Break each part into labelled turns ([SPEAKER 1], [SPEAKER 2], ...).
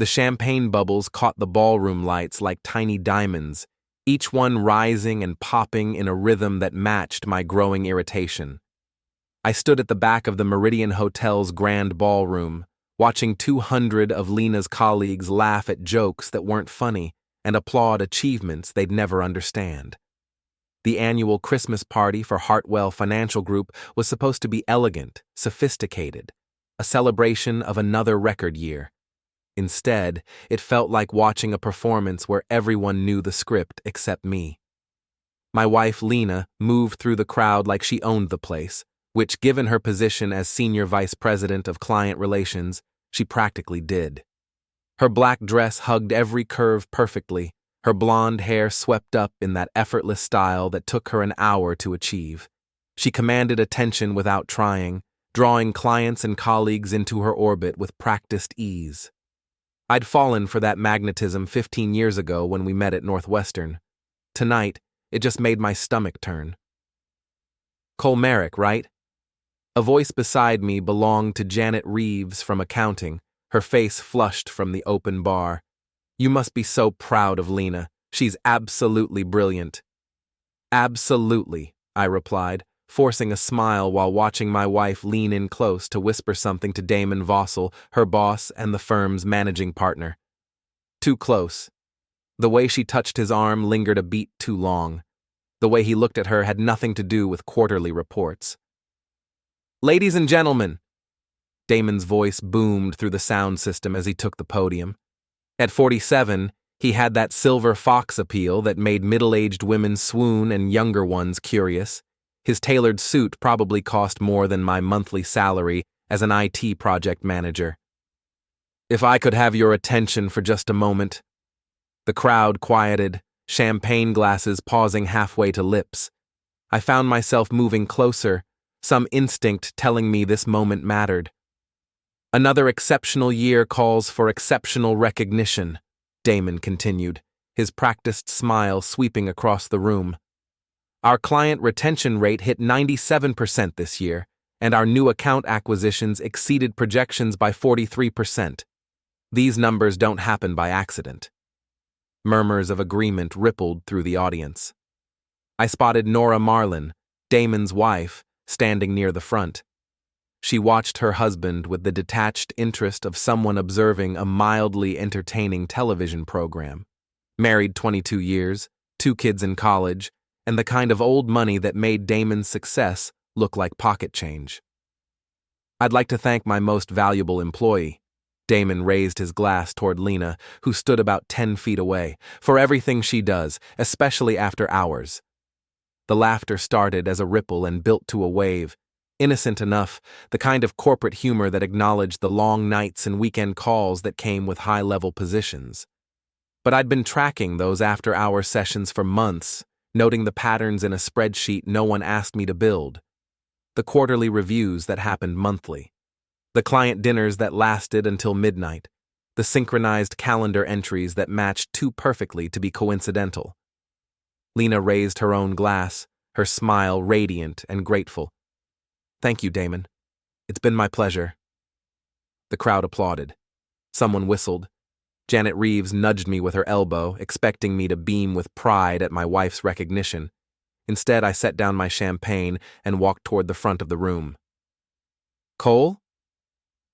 [SPEAKER 1] The champagne bubbles caught the ballroom lights like tiny diamonds, each one rising and popping in a rhythm that matched my growing irritation. I stood at the back of the Meridian Hotel's grand ballroom, watching 200 of Lena's colleagues laugh at jokes that weren't funny and applaud achievements they'd never understand. The annual Christmas party for Hartwell Financial Group was supposed to be elegant, sophisticated, a celebration of another record year. Instead, it felt like watching a performance where everyone knew the script except me. My wife, Lena, moved through the crowd like she owned the place, which, given her position as Senior Vice President of Client Relations, she practically did. Her black dress hugged every curve perfectly, her blonde hair swept up in that effortless style that took her an hour to achieve. She commanded attention without trying, drawing clients and colleagues into her orbit with practiced ease. I'd fallen for that magnetism 15 years ago when we met at Northwestern. Tonight, it just made my stomach turn. "Cole Merrick, right?" A voice beside me belonged to Janet Reeves from accounting, her face flushed from the open bar. "You must be so proud of Lena. She's absolutely brilliant." "Absolutely," I replied, forcing a smile while watching my wife lean in close to whisper something to Damon Vossel, her boss and the firm's managing partner. Too close. The way she touched his arm lingered a beat too long. The way he looked at her had nothing to do with quarterly reports. "Ladies and gentlemen," Damon's voice boomed through the sound system as he took the podium. At 47, he had that silver fox appeal that made middle-aged women swoon and younger ones curious. His tailored suit probably cost more than my monthly salary as an IT project manager. "If I could have your attention for just a moment." The crowd quieted, champagne glasses pausing halfway to lips. I found myself moving closer, some instinct telling me this moment mattered. "Another exceptional year calls for exceptional recognition," Damon continued, his practiced smile sweeping across the room. "Our client retention rate hit 97% this year, and our new account acquisitions exceeded projections by 43%. These numbers don't happen by accident." Murmurs of agreement rippled through the audience. I spotted Nora Marlin, Damon's wife, standing near the front. She watched her husband with the detached interest of someone observing a mildly entertaining television program. Married 22 years, 2 kids in college, and the kind of old money that made Damon's success look like pocket change. "I'd like to thank my most valuable employee." Damon raised his glass toward Lena, who stood about 10 feet away, "for everything she does, especially after hours." The laughter started as a ripple and built to a wave. Innocent enough, the kind of corporate humor that acknowledged the long nights and weekend calls that came with high-level positions. But I'd been tracking those after-hour sessions for months, noting the patterns in a spreadsheet no one asked me to build. The quarterly reviews that happened monthly. The client dinners that lasted until midnight. The synchronized calendar entries that matched too perfectly to be coincidental. Lena raised her own glass, her smile radiant and grateful. "Thank you, Damon. It's been my pleasure." The crowd applauded. Someone whistled. Janet Reeves nudged me with her elbow, expecting me to beam with pride at my wife's recognition. Instead, I set down my champagne and walked toward the front of the room. "Cole?"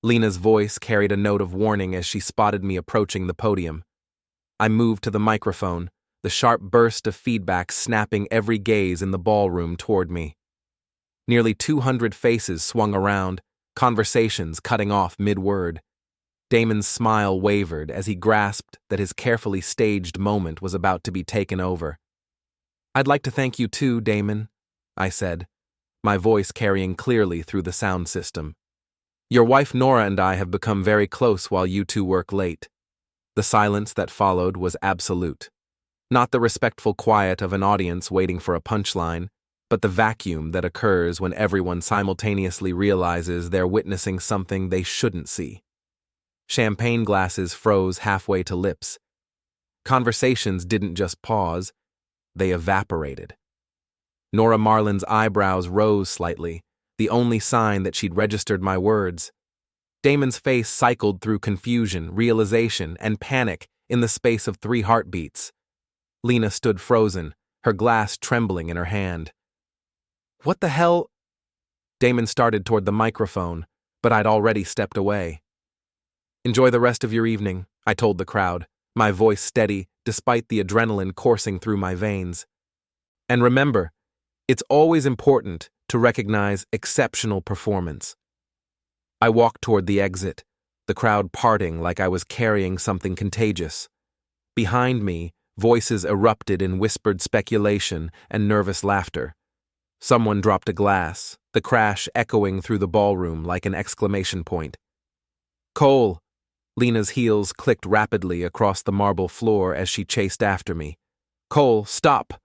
[SPEAKER 1] Lena's voice carried a note of warning as she spotted me approaching the podium. I moved to the microphone, the sharp burst of feedback snapping every gaze in the ballroom toward me. Nearly 200 faces swung around, conversations cutting off mid-word. Damon's smile wavered as he grasped that his carefully staged moment was about to be taken over. "I'd like to thank you too, Damon," I said, my voice carrying clearly through the sound system. "Your wife Nora and I have become very close while you two work late." The silence that followed was absolute. Not the respectful quiet of an audience waiting for a punchline, but the vacuum that occurs when everyone simultaneously realizes they're witnessing something they shouldn't see. Champagne glasses froze halfway to lips. Conversations didn't just pause, they evaporated. Nora Marlin's eyebrows rose slightly, the only sign that she'd registered my words. Damon's face cycled through confusion, realization, and panic in the space of 3 heartbeats. Lena stood frozen, her glass trembling in her hand. "What the hell?" Damon started toward the microphone, but I'd already stepped away. "Enjoy the rest of your evening," I told the crowd, my voice steady despite the adrenaline coursing through my veins. "And remember, it's always important to recognize exceptional performance." I walked toward the exit, the crowd parting like I was carrying something contagious. Behind me, voices erupted in whispered speculation and nervous laughter. Someone dropped a glass, the crash echoing through the ballroom like an exclamation point. "Cole!" Lena's heels clicked rapidly across the marble floor as she chased after me. "Cole, stop!"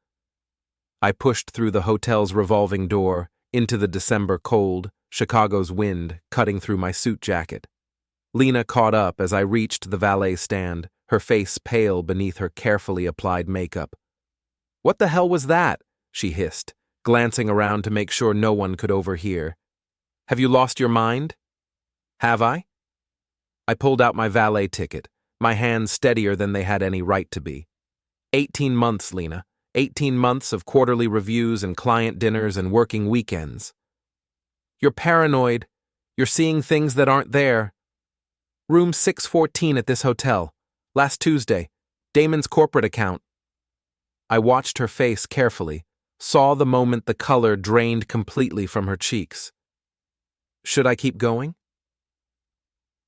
[SPEAKER 1] I pushed through the hotel's revolving door, into the December cold, Chicago's wind cutting through my suit jacket. Lena caught up as I reached the valet stand, her face pale beneath her carefully applied makeup. "What the hell was that?" she hissed, glancing around to make sure no one could overhear. "Have you lost your mind?" "Have I?" I pulled out my valet ticket, my hands steadier than they had any right to be. 18 months, Lena. 18 months of quarterly reviews and client dinners and working weekends. "You're paranoid. You're seeing things that aren't there. Room 614 at this hotel. Last Tuesday. Damon's corporate account." I watched her face carefully, saw the moment the color drained completely from her cheeks. Should I keep going?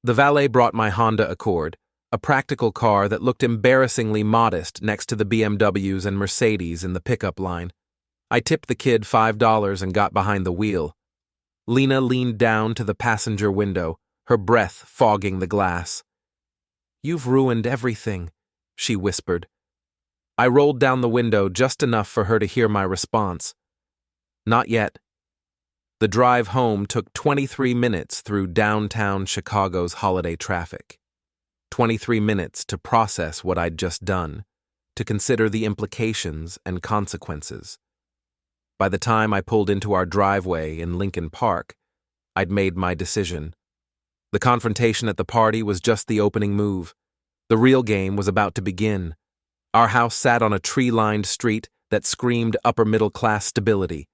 [SPEAKER 1] The valet brought my Honda Accord, a practical car that looked embarrassingly modest next to the BMWs and Mercedes in the pickup line. I tipped the kid $5 and got behind the wheel. Lena leaned down to the passenger window, her breath fogging the glass. "You've ruined everything," she whispered. I rolled down the window just enough for her to hear my response. "Not yet." The drive home took 23 minutes through downtown Chicago's holiday traffic. 23 minutes to process what I'd just done, to consider the implications and consequences. By the time I pulled into our driveway in Lincoln Park, I'd made my decision. The confrontation at the party was just the opening move. The real game was about to begin. Our house sat on a tree-lined street that screamed upper-middle-class stability.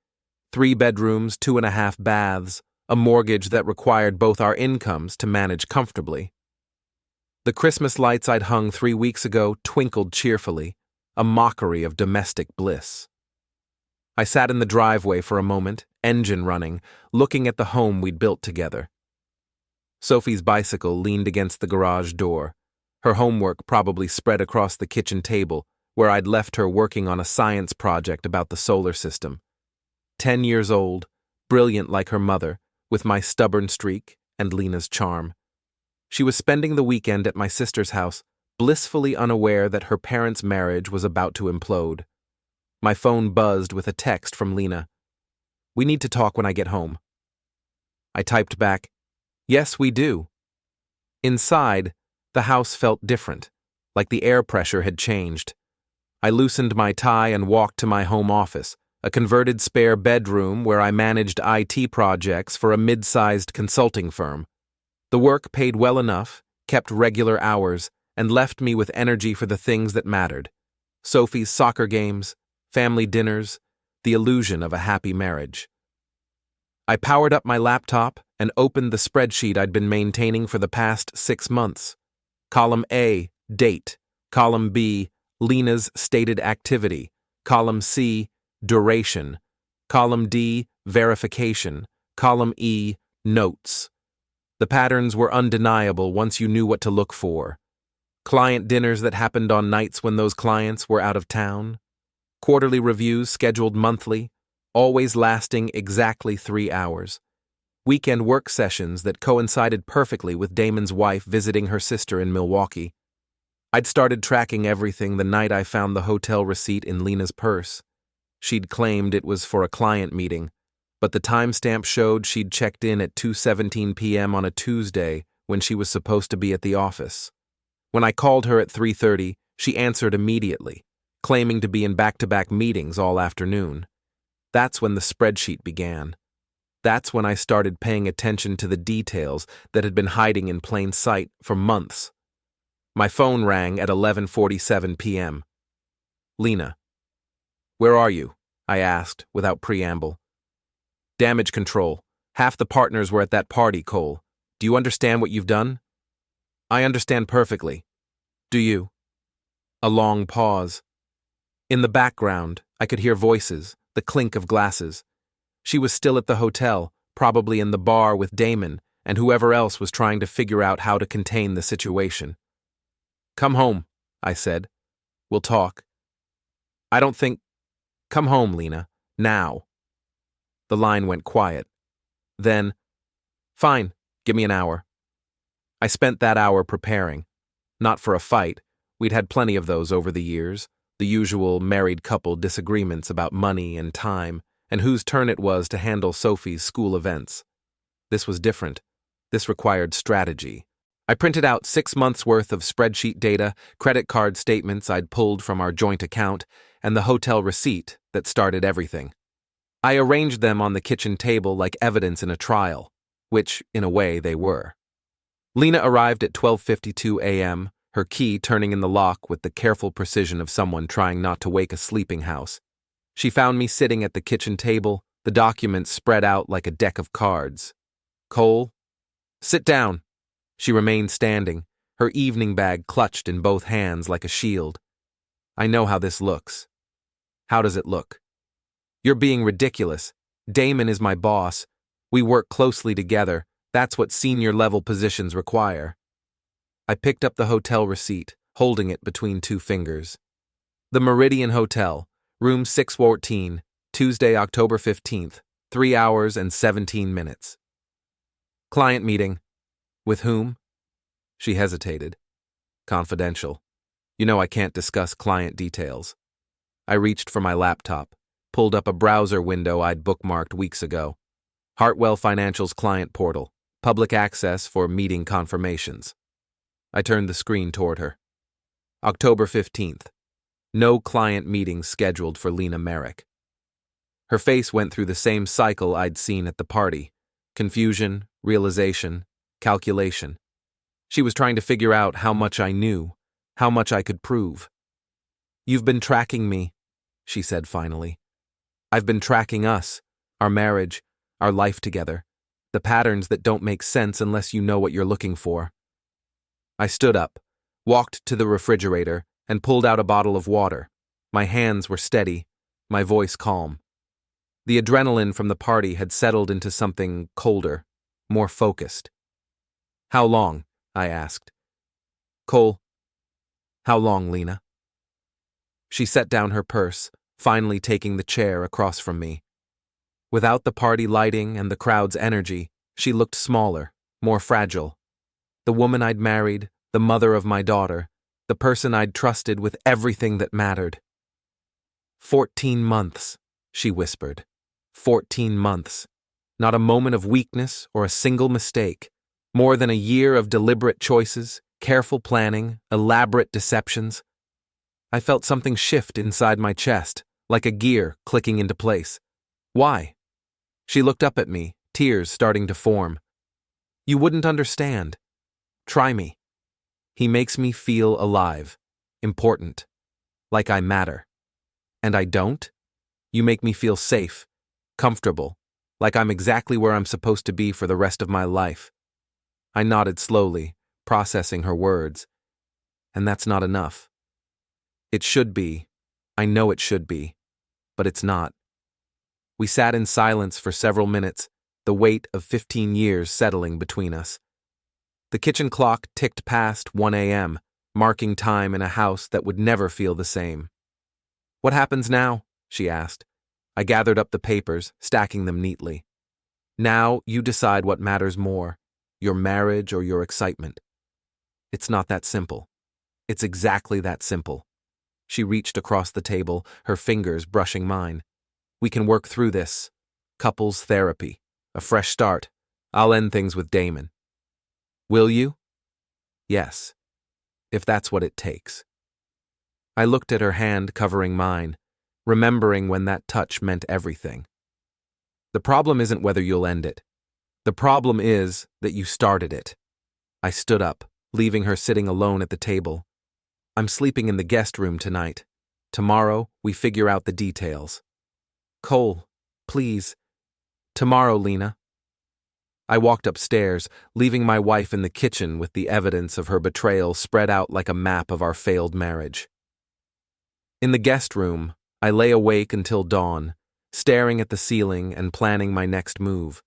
[SPEAKER 1] 3 bedrooms, 2.5 baths, a mortgage that required both our incomes to manage comfortably. The Christmas lights I'd hung 3 weeks ago twinkled cheerfully, a mockery of domestic bliss. I sat in the driveway for a moment, engine running, looking at the home we'd built together. Sophie's bicycle leaned against the garage door, her homework probably spread across the kitchen table, where I'd left her working on a science project about the solar system. 10 years old, brilliant like her mother, with my stubborn streak and Lena's charm. She was spending the weekend at my sister's house, blissfully unaware that her parents' marriage was about to implode. My phone buzzed with a text from Lena. "We need to talk when I get home." I typed back, "Yes, we do." Inside, the house felt different, like the air pressure had changed. I loosened my tie and walked to my home office, a converted spare bedroom where I managed IT projects for a mid-sized consulting firm. The work paid well enough, kept regular hours, and left me with energy for the things that mattered. Sophie's soccer games, family dinners, the illusion of a happy marriage. I powered up my laptop and opened the spreadsheet I'd been maintaining for the past 6 months. Column A, date. Column B, Lena's stated activity. Column C, duration. Column D, verification. Column E, notes. The patterns were undeniable once you knew what to look for. Client dinners that happened on nights when those clients were out of town. Quarterly reviews scheduled monthly, always lasting exactly 3 hours. Weekend work sessions that coincided perfectly with Damon's wife visiting her sister in Milwaukee. I'd started tracking everything the night I found the hotel receipt in Lena's purse. She'd claimed it was for a client meeting, but the timestamp showed she'd checked in at 2:17 p.m. on a Tuesday when she was supposed to be at the office. When I called her at 3:30, she answered immediately, claiming to be in back-to-back meetings all afternoon. That's when the spreadsheet began. That's when I started paying attention to the details that had been hiding in plain sight for months. My phone rang at 11:47 p.m. Lena. Where are you? I asked, without preamble. Damage control. Half the partners were at that party, Cole. Do you understand what you've done? I understand perfectly. Do you? A long pause. In the background, I could hear voices, the clink of glasses. She was still at the hotel, probably in the bar with Damon and whoever else was trying to figure out how to contain the situation. Come home, I said. We'll talk. I don't think... Come home, Lena. Now. The line went quiet. Then, fine, give me an hour. I spent that hour preparing. Not for a fight. We'd had plenty of those over the years, the usual married couple disagreements about money and time, and whose turn it was to handle Sophie's school events. This was different. This required strategy. I printed out 6 months' worth of spreadsheet data, credit card statements I'd pulled from our joint account, and the hotel receipt that started everything. I arranged them on the kitchen table like evidence in a trial, which, in a way, they were. Lena arrived at 12:52 a.m., her key turning in the lock with the careful precision of someone trying not to wake a sleeping house. She found me sitting at the kitchen table, the documents spread out like a deck of cards. Cole? Sit down. She remained standing, her evening bag clutched in both hands like a shield. I know how this looks. How does it look? You're being ridiculous. Damon is my boss. We work closely together. That's what senior-level positions require. I picked up the hotel receipt, holding it between 2 fingers. The Meridian Hotel, room 614, Tuesday, October 15th, 3 hours and 17 minutes. Client meeting. With whom? She hesitated. Confidential. You know I can't discuss client details. I reached for my laptop, pulled up a browser window I'd bookmarked weeks ago. Hartwell Financial's client portal, public access for meeting confirmations. I turned the screen toward her. October 15th. No client meetings scheduled for Lena Merrick. Her face went through the same cycle I'd seen at the party. Confusion, realization, calculation. She was trying to figure out how much I knew, how much I could prove. You've been tracking me, she said finally. I've been tracking us, our marriage, our life together, the patterns that don't make sense unless you know what you're looking for. I stood up, walked to the refrigerator, and pulled out a bottle of water. My hands were steady, my voice calm. The adrenaline from the party had settled into something colder, more focused. How long? I asked. Cole. How long, Lena? She set down her purse, finally taking the chair across from me. Without the party lighting and the crowd's energy, she looked smaller, more fragile. The woman I'd married, the mother of my daughter, the person I'd trusted with everything that mattered. 14 months, she whispered. 14 months. Not a moment of weakness or a single mistake. More than a year of deliberate choices, careful planning, elaborate deceptions. I felt something shift inside my chest, like a gear clicking into place. Why? She looked up at me, tears starting to form. You wouldn't understand. Try me. He makes me feel alive, important, like I matter. And I don't? You make me feel safe, comfortable, like I'm exactly where I'm supposed to be for the rest of my life. I nodded slowly, processing her words. And that's not enough. It should be. I know it should be. But it's not. We sat in silence for several minutes, the weight of 15 years settling between us. The kitchen clock ticked past 1 a.m., marking time in a house that would never feel the same. What happens now? She asked. I gathered up the papers, stacking them neatly. Now you decide what matters more, your marriage or your excitement. It's not that simple. It's exactly that simple. She reached across the table, her fingers brushing mine. We can work through this. Couples therapy. A fresh start. I'll end things with Damon. Will you? Yes. If that's what it takes. I looked at her hand covering mine, remembering when that touch meant everything. The problem isn't whether you'll end it. The problem is that you started it. I stood up, leaving her sitting alone at the table. I'm sleeping in the guest room tonight. Tomorrow, we figure out the details. Cole, please. Tomorrow, Lena. I walked upstairs, leaving my wife in the kitchen with the evidence of her betrayal spread out like a map of our failed marriage. In the guest room, I lay awake until dawn, staring at the ceiling and planning my next move.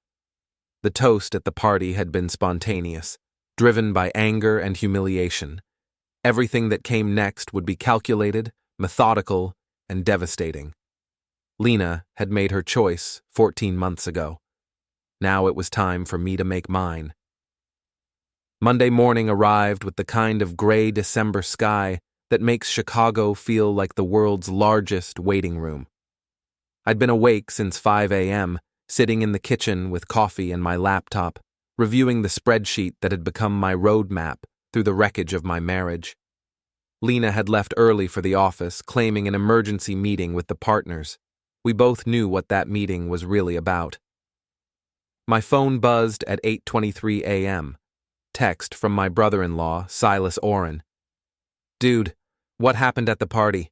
[SPEAKER 1] The toast at the party had been spontaneous, driven by anger and humiliation. Everything that came next would be calculated, methodical, and devastating. Lena had made her choice 14 months ago. Now it was time for me to make mine. Monday morning arrived with the kind of gray December sky that makes Chicago feel like the world's largest waiting room. I'd been awake since 5 a.m., sitting in the kitchen with coffee and my laptop, reviewing the spreadsheet that had become my roadmap through the wreckage of my marriage. Lena had left early for the office, claiming an emergency meeting with the partners. We both knew what that meeting was really about. My phone buzzed at 8:23 a.m. Text from my brother-in-law, Silas Oren. Dude, what happened at the party?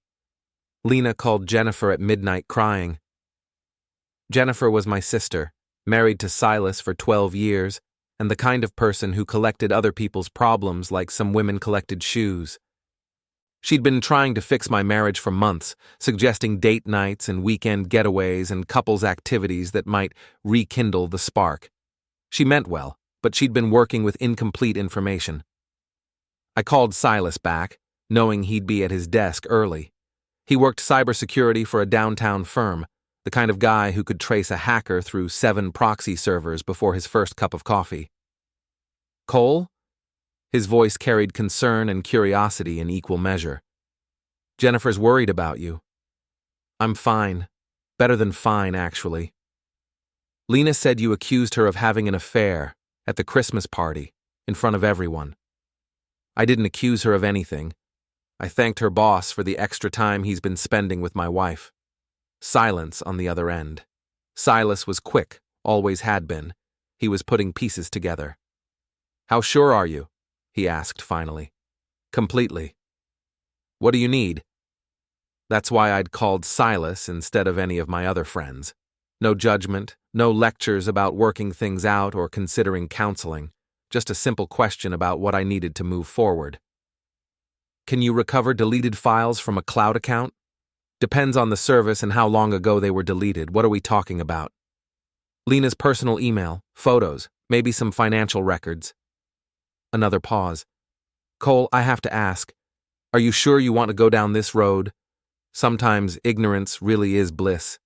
[SPEAKER 1] Lena called Jennifer at midnight crying. Jennifer was my sister, married to Silas for 12 years, and the kind of person who collected other people's problems like some women collected shoes. She'd been trying to fix my marriage for months, suggesting date nights and weekend getaways and couples activities that might rekindle the spark. She meant well, but she'd been working with incomplete information. I called Silas back, knowing he'd be at his desk early. He worked cybersecurity for a downtown firm, the kind of guy who could trace a hacker through 7 proxy servers before his first cup of coffee. Cole? His voice carried concern and curiosity in equal measure. Jennifer's worried about you. I'm fine. Better than fine, actually. Lena said you accused her of having an affair at the Christmas party, in front of everyone. I didn't accuse her of anything. I thanked her boss for the extra time he's been spending with my wife. Silence on the other end. Silas was quick, always had been. He was putting pieces together. How sure are you? He asked finally. Completely. What do you need? That's why I'd called Silas instead of any of my other friends. No judgment, no lectures about working things out or considering counseling, just a simple question about what I needed to move forward. Can you recover deleted files from a cloud account? Depends on the service and how long ago they were deleted. What are we talking about? Lena's personal email, photos, maybe some financial records. Another pause. Cole, I have to ask, are you sure you want to go down this road? Sometimes ignorance really is bliss.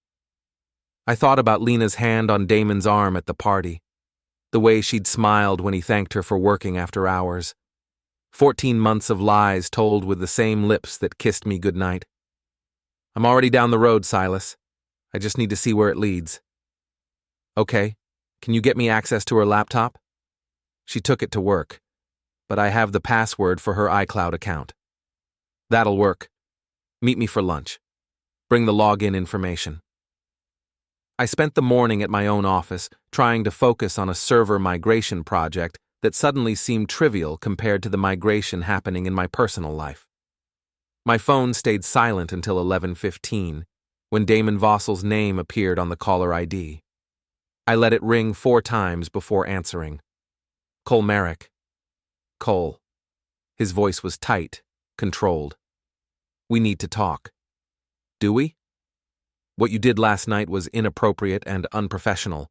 [SPEAKER 1] I thought about Lena's hand on Damon's arm at the party, the way she'd smiled when he thanked her for working after hours. 14 months of lies told with the same lips that kissed me goodnight. I'm already down the road, Silas. I just need to see where it leads. Okay, can you get me access to her laptop? She took it to work, but I have the password for her iCloud account. That'll work. Meet me for lunch. Bring the login information. I spent the morning at my own office, trying to focus on a server migration project that suddenly seemed trivial compared to the migration happening in my personal life. My phone stayed silent until 11:15, when Damon Vossel's name appeared on the caller ID. I let it ring 4 times before answering. Cole Merrick. Cole. His voice was tight, controlled. We need to talk. Do we? What you did last night was inappropriate and unprofessional.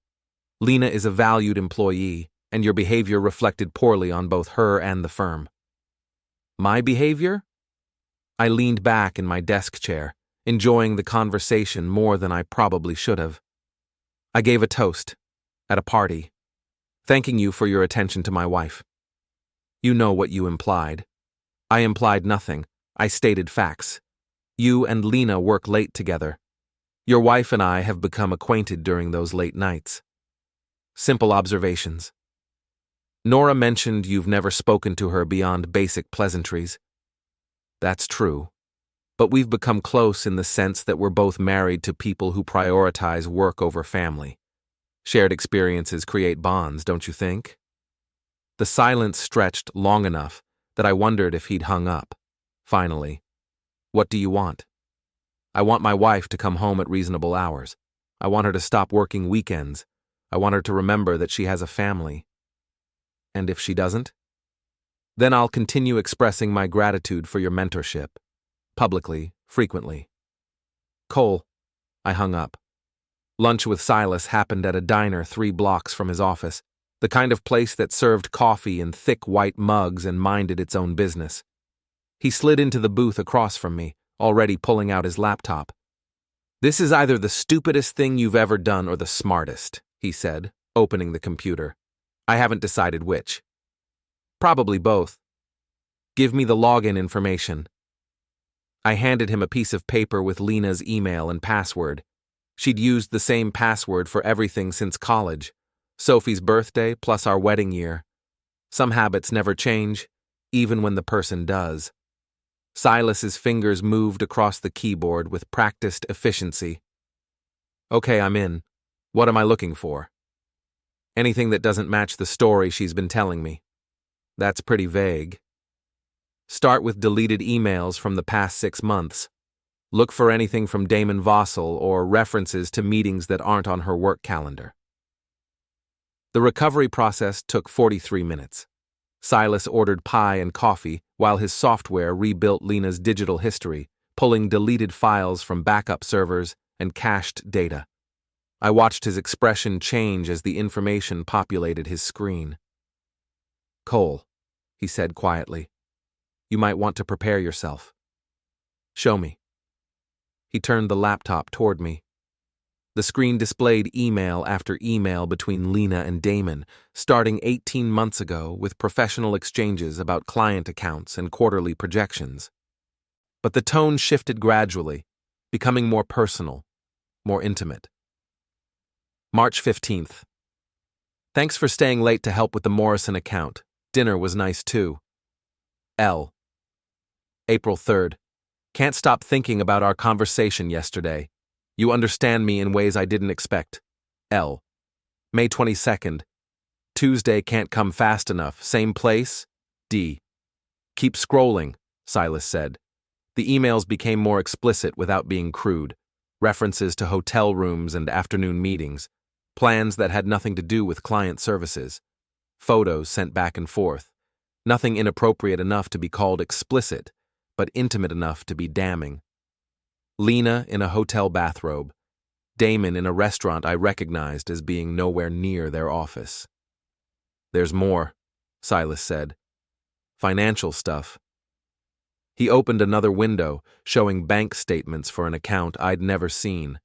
[SPEAKER 1] Lena is a valued employee, and your behavior reflected poorly on both her and the firm. My behavior? I leaned back in my desk chair, enjoying the conversation more than I probably should have. I gave a toast, at a party, thanking you for your attention to my wife. You know what you implied. I implied nothing. I stated facts. You and Lena work late together. Your wife and I have become acquainted during those late nights. Simple observations. Nora mentioned you've never spoken to her beyond basic pleasantries. That's true. But we've become close in the sense that we're both married to people who prioritize work over family. Shared experiences create bonds, don't you think? The silence stretched long enough that I wondered if he'd hung up. Finally, what do you want? I want my wife to come home at reasonable hours. I want her to stop working weekends. I want her to remember that she has a family. And if she doesn't? Then I'll continue expressing my gratitude for your mentorship. Publicly, frequently. Cole. I hung up. Lunch with Silas happened at a diner 3 blocks from his office, the kind of place that served coffee in thick white mugs and minded its own business. He slid into the booth across from me, already pulling out his laptop. "This is either the stupidest thing you've ever done or the smartest," he said, opening the computer. "I haven't decided which." "Probably both. Give me the login information." I handed him a piece of paper with Lena's email and password. She'd used the same password for everything since college. Sophie's birthday plus our wedding year. Some habits never change, even when the person does. Silas's fingers moved across the keyboard with practiced efficiency. "Okay, I'm in. What am I looking for?" "Anything that doesn't match the story she's been telling me." "That's pretty vague." "Start with deleted emails from the past 6 months. Look for anything from Damon Vossel or references to meetings that aren't on her work calendar." The recovery process took 43 minutes. Silas ordered pie and coffee while his software rebuilt Lena's digital history, pulling deleted files from backup servers and cached data. I watched his expression change as the information populated his screen. "Cole," he said quietly, "you might want to prepare yourself." "Show me." He turned the laptop toward me. The screen displayed email after email between Lena and Damon, starting 18 months ago with professional exchanges about client accounts and quarterly projections. But the tone shifted gradually, becoming more personal, more intimate. March 15th. Thanks for staying late to help with the Morrison account. Dinner was nice too. L. April 3rd. Can't stop thinking about our conversation yesterday. You understand me in ways I didn't expect. L. May 22nd. Tuesday can't come fast enough. Same place? D. Keep scrolling, Silas said. The emails became more explicit without being crude. References to hotel rooms and afternoon meetings. Plans that had nothing to do with client services. Photos sent back and forth. Nothing inappropriate enough to be called explicit, but intimate enough to be damning. Lena in a hotel bathrobe. Damon in a restaurant I recognized as being nowhere near their office. "There's more," Silas said. "Financial stuff." He opened another window, showing bank statements for an account I'd never seen.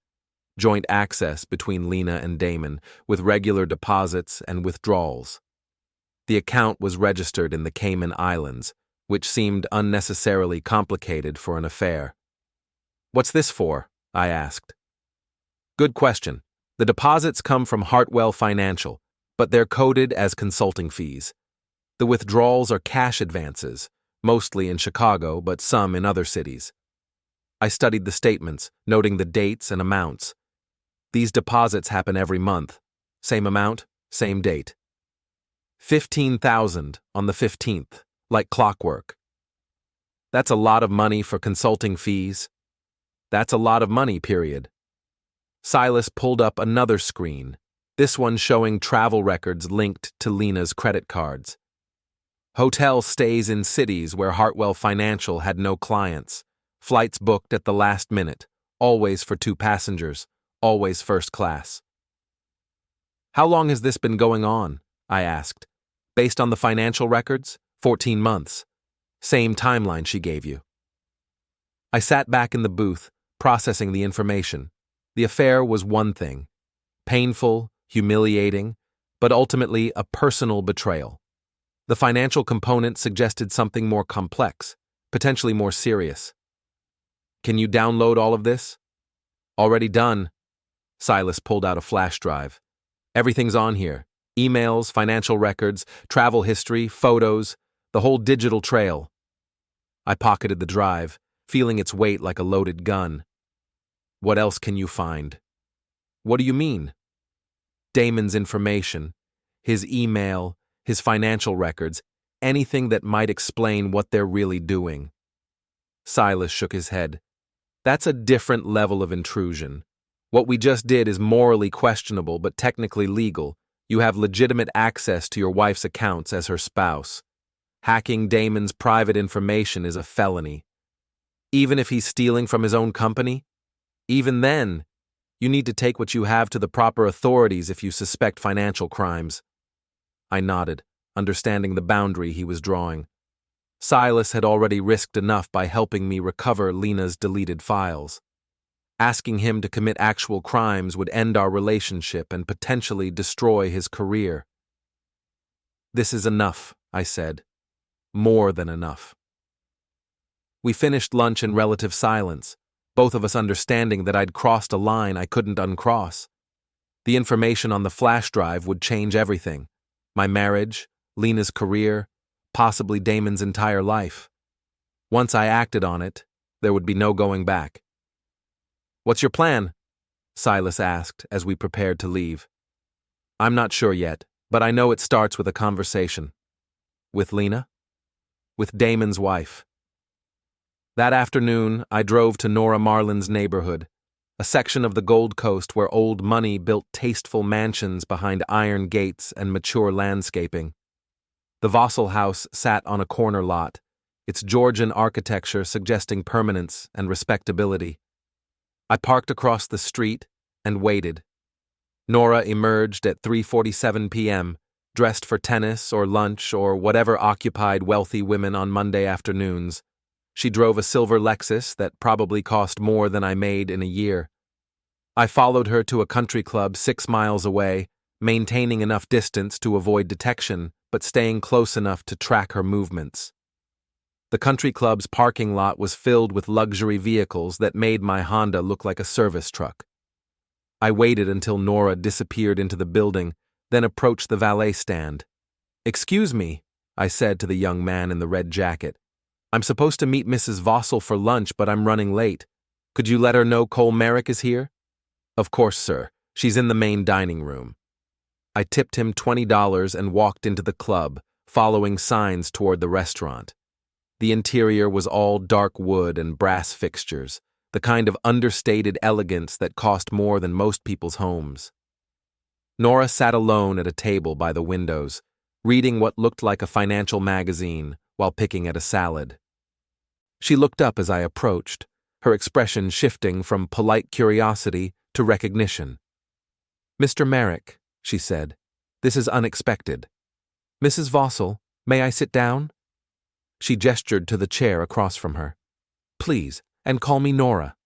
[SPEAKER 1] Joint access between Lena and Damon, with regular deposits and withdrawals. The account was registered in the Cayman Islands, which seemed unnecessarily complicated for an affair. "What's this for?" I asked. "Good question. The deposits come from Hartwell Financial, but they're coded as consulting fees. The withdrawals are cash advances, mostly in Chicago, but some in other cities." I studied the statements, noting the dates and amounts. These deposits happen every month. Same amount, same date. 15,000 on the 15th, like clockwork. "That's a lot of money for consulting fees." "That's a lot of money, period." Silas pulled up another screen, this one showing travel records linked to Lena's credit cards. Hotel stays in cities where Hartwell Financial had no clients. Flights booked at the last minute, always for 2 passengers, always first class. "How long has this been going on?" I asked. "Based on the financial records, 14 months. Same timeline she gave you." I sat back in the booth, processing the information. The affair was one thing. Painful, humiliating, but ultimately a personal betrayal. The financial component suggested something more complex, potentially more serious. "Can you download all of this?" "Already done." Silas pulled out a flash drive. "Everything's on here. Emails, financial records, travel history, photos, the whole digital trail." I pocketed the drive, feeling its weight like a loaded gun. "What else can you find?" "What do you mean?" Damon's information, his email, his financial records, anything that might explain what they're really doing. Silas shook his head. That's a different level of intrusion. What we just did is morally questionable but technically legal. You have legitimate access to your wife's accounts as her spouse. Hacking Damon's private information is a felony. Even if he's stealing from his own company? Even then, you need to take what you have to the proper authorities if you suspect financial crimes. I nodded, understanding the boundary he was drawing. Silas had already risked enough by helping me recover Lena's deleted files. Asking him to commit actual crimes would end our relationship and potentially destroy his career. This is enough, I said. More than enough. We finished lunch in relative silence, both of us understanding that I'd crossed a line I couldn't uncross. The information on the flash drive would change everything. My marriage, Lena's career, possibly Damon's entire life. Once I acted on it, there would be no going back. "What's your plan?" Silas asked as we prepared to leave. "I'm not sure yet, but I know it starts with a conversation." "With Lena?" "With Damon's wife." That afternoon, I drove to Nora Marlin's neighborhood, a section of the Gold Coast where old money built tasteful mansions behind iron gates and mature landscaping. The Vossel house sat on a corner lot, its Georgian architecture suggesting permanence and respectability. I parked across the street and waited. Nora emerged at 3:47 p.m., dressed for tennis or lunch or whatever occupied wealthy women on Monday afternoons. She drove a silver Lexus that probably cost more than I made in a year. I followed her to a country club 6 miles away, maintaining enough distance to avoid detection, but staying close enough to track her movements. The country club's parking lot was filled with luxury vehicles that made my Honda look like a service truck. I waited until Nora disappeared into the building, then approached the valet stand. "Excuse me," I said to the young man in the red jacket. "I'm supposed to meet Mrs. Vossel for lunch, but I'm running late. Could you let her know Cole Merrick is here?" "Of course, sir. She's in the main dining room." I tipped him $20 and walked into the club, following signs toward the restaurant. The interior was all dark wood and brass fixtures, the kind of understated elegance that cost more than most people's homes. Nora sat alone at a table by the windows, reading what looked like a financial magazine while picking at a salad. She looked up as I approached, her expression shifting from polite curiosity to recognition. "Mr. Merrick," she said, "this is unexpected. Mrs. Vossel, may I sit down?" She gestured to the chair across from her. "Please, and call me Nora."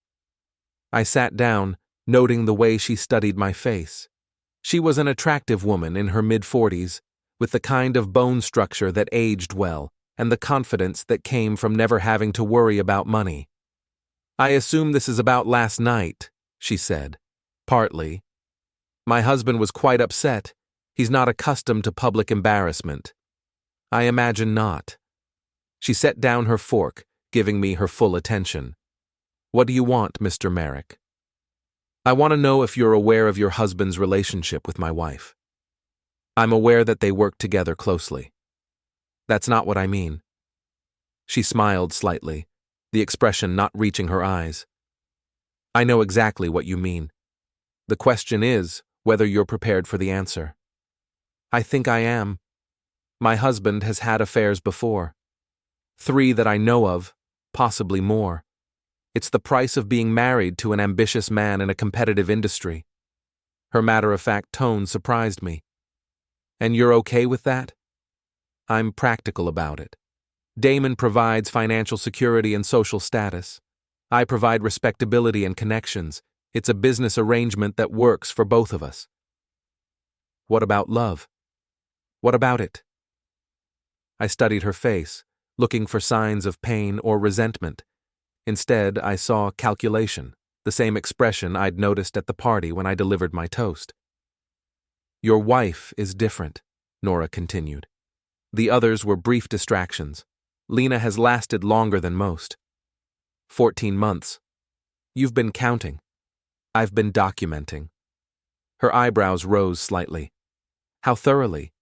[SPEAKER 1] I sat down, noting the way she studied my face. She was an attractive woman in her mid-40s, with the kind of bone structure that aged well, and the confidence that came from never having to worry about money. "I assume this is about last night," she said. "Partly. My husband was quite upset. He's not accustomed to public embarrassment." "I imagine not." She set down her fork, giving me her full attention. "What do you want, Mr. Merrick?" "I want to know if you're aware of your husband's relationship with my wife." "I'm aware that they work together closely." "That's not what I mean." She smiled slightly, the expression not reaching her eyes. "I know exactly what you mean. The question is whether you're prepared for the answer." "I think I am. My husband has had affairs before. 3 that I know of, possibly more. It's the price of being married to an ambitious man in a competitive industry." Her matter-of-fact tone surprised me. "And you're okay with that?" "I'm practical about it. Damon provides financial security and social status. I provide respectability and connections. It's a business arrangement that works for both of us." "What about love? What about it?" I studied her face, looking for signs of pain or resentment. Instead, I saw calculation, the same expression I'd noticed at the party when I delivered my toast. "Your wife is different," Nora continued. "The others were brief distractions. Lena has lasted longer than most. 14 months. You've been counting. I've been documenting." Her eyebrows rose slightly. How thoroughly?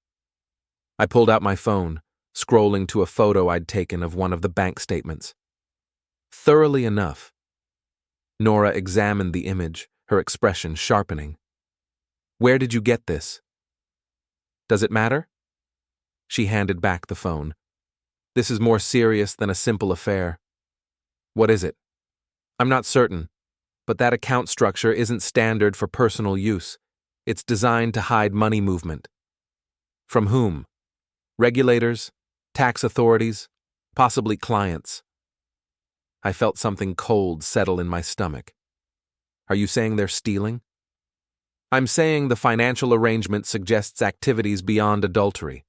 [SPEAKER 1] I pulled out my phone, scrolling to a photo I'd taken of one of the bank statements. Thoroughly enough. Nora examined the image, her expression sharpening. Where did you get this? Does it matter? She handed back the phone. This is more serious than a simple affair. What is it? I'm not certain, but that account structure isn't standard for personal use. It's designed to hide money movement. From whom? Regulators? Tax authorities? Possibly clients. I felt something cold settle in my stomach. Are you saying they're stealing? I'm saying the financial arrangement suggests activities beyond adultery.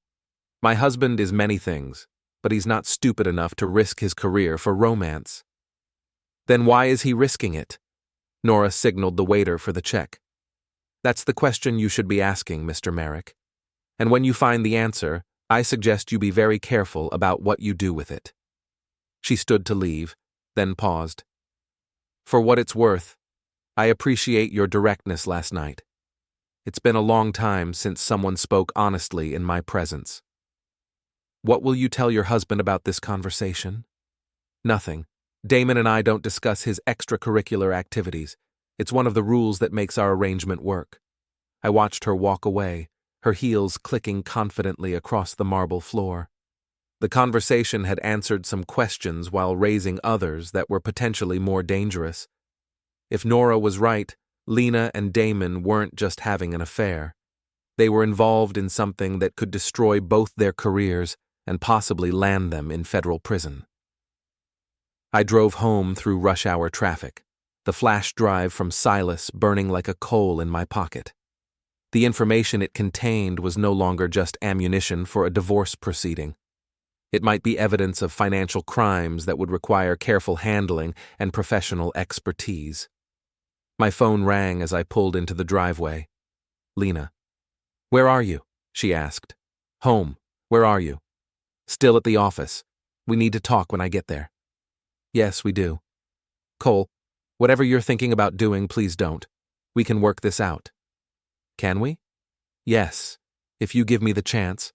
[SPEAKER 1] My husband is many things, but he's not stupid enough to risk his career for romance. Then why is he risking it? Nora signaled the waiter for the check. That's the question you should be asking, Mr. Merrick. And when you find the answer, I suggest you be very careful about what you do with it. She stood to leave, then paused. For what it's worth, I appreciate your directness last night. It's been a long time since someone spoke honestly in my presence. What will you tell your husband about this conversation? Nothing. Damon and I don't discuss his extracurricular activities. It's one of the rules that makes our arrangement work. I watched her walk away, her heels clicking confidently across the marble floor. The conversation had answered some questions while raising others that were potentially more dangerous. If Nora was right, Lena and Damon weren't just having an affair. They were involved in something that could destroy both their careers and possibly land them in federal prison. I drove home through rush hour traffic, the flash drive from Silas burning like a coal in my pocket. The information it contained was no longer just ammunition for a divorce proceeding. It might be evidence of financial crimes that would require careful handling and professional expertise. My phone rang as I pulled into the driveway. Lena. Where are you? She asked. Home. Where are you? Still at the office. We need to talk when I get there. Yes, we do. Cole, whatever you're thinking about doing, please don't. We can work this out. Can we? Yes, if you give me the chance.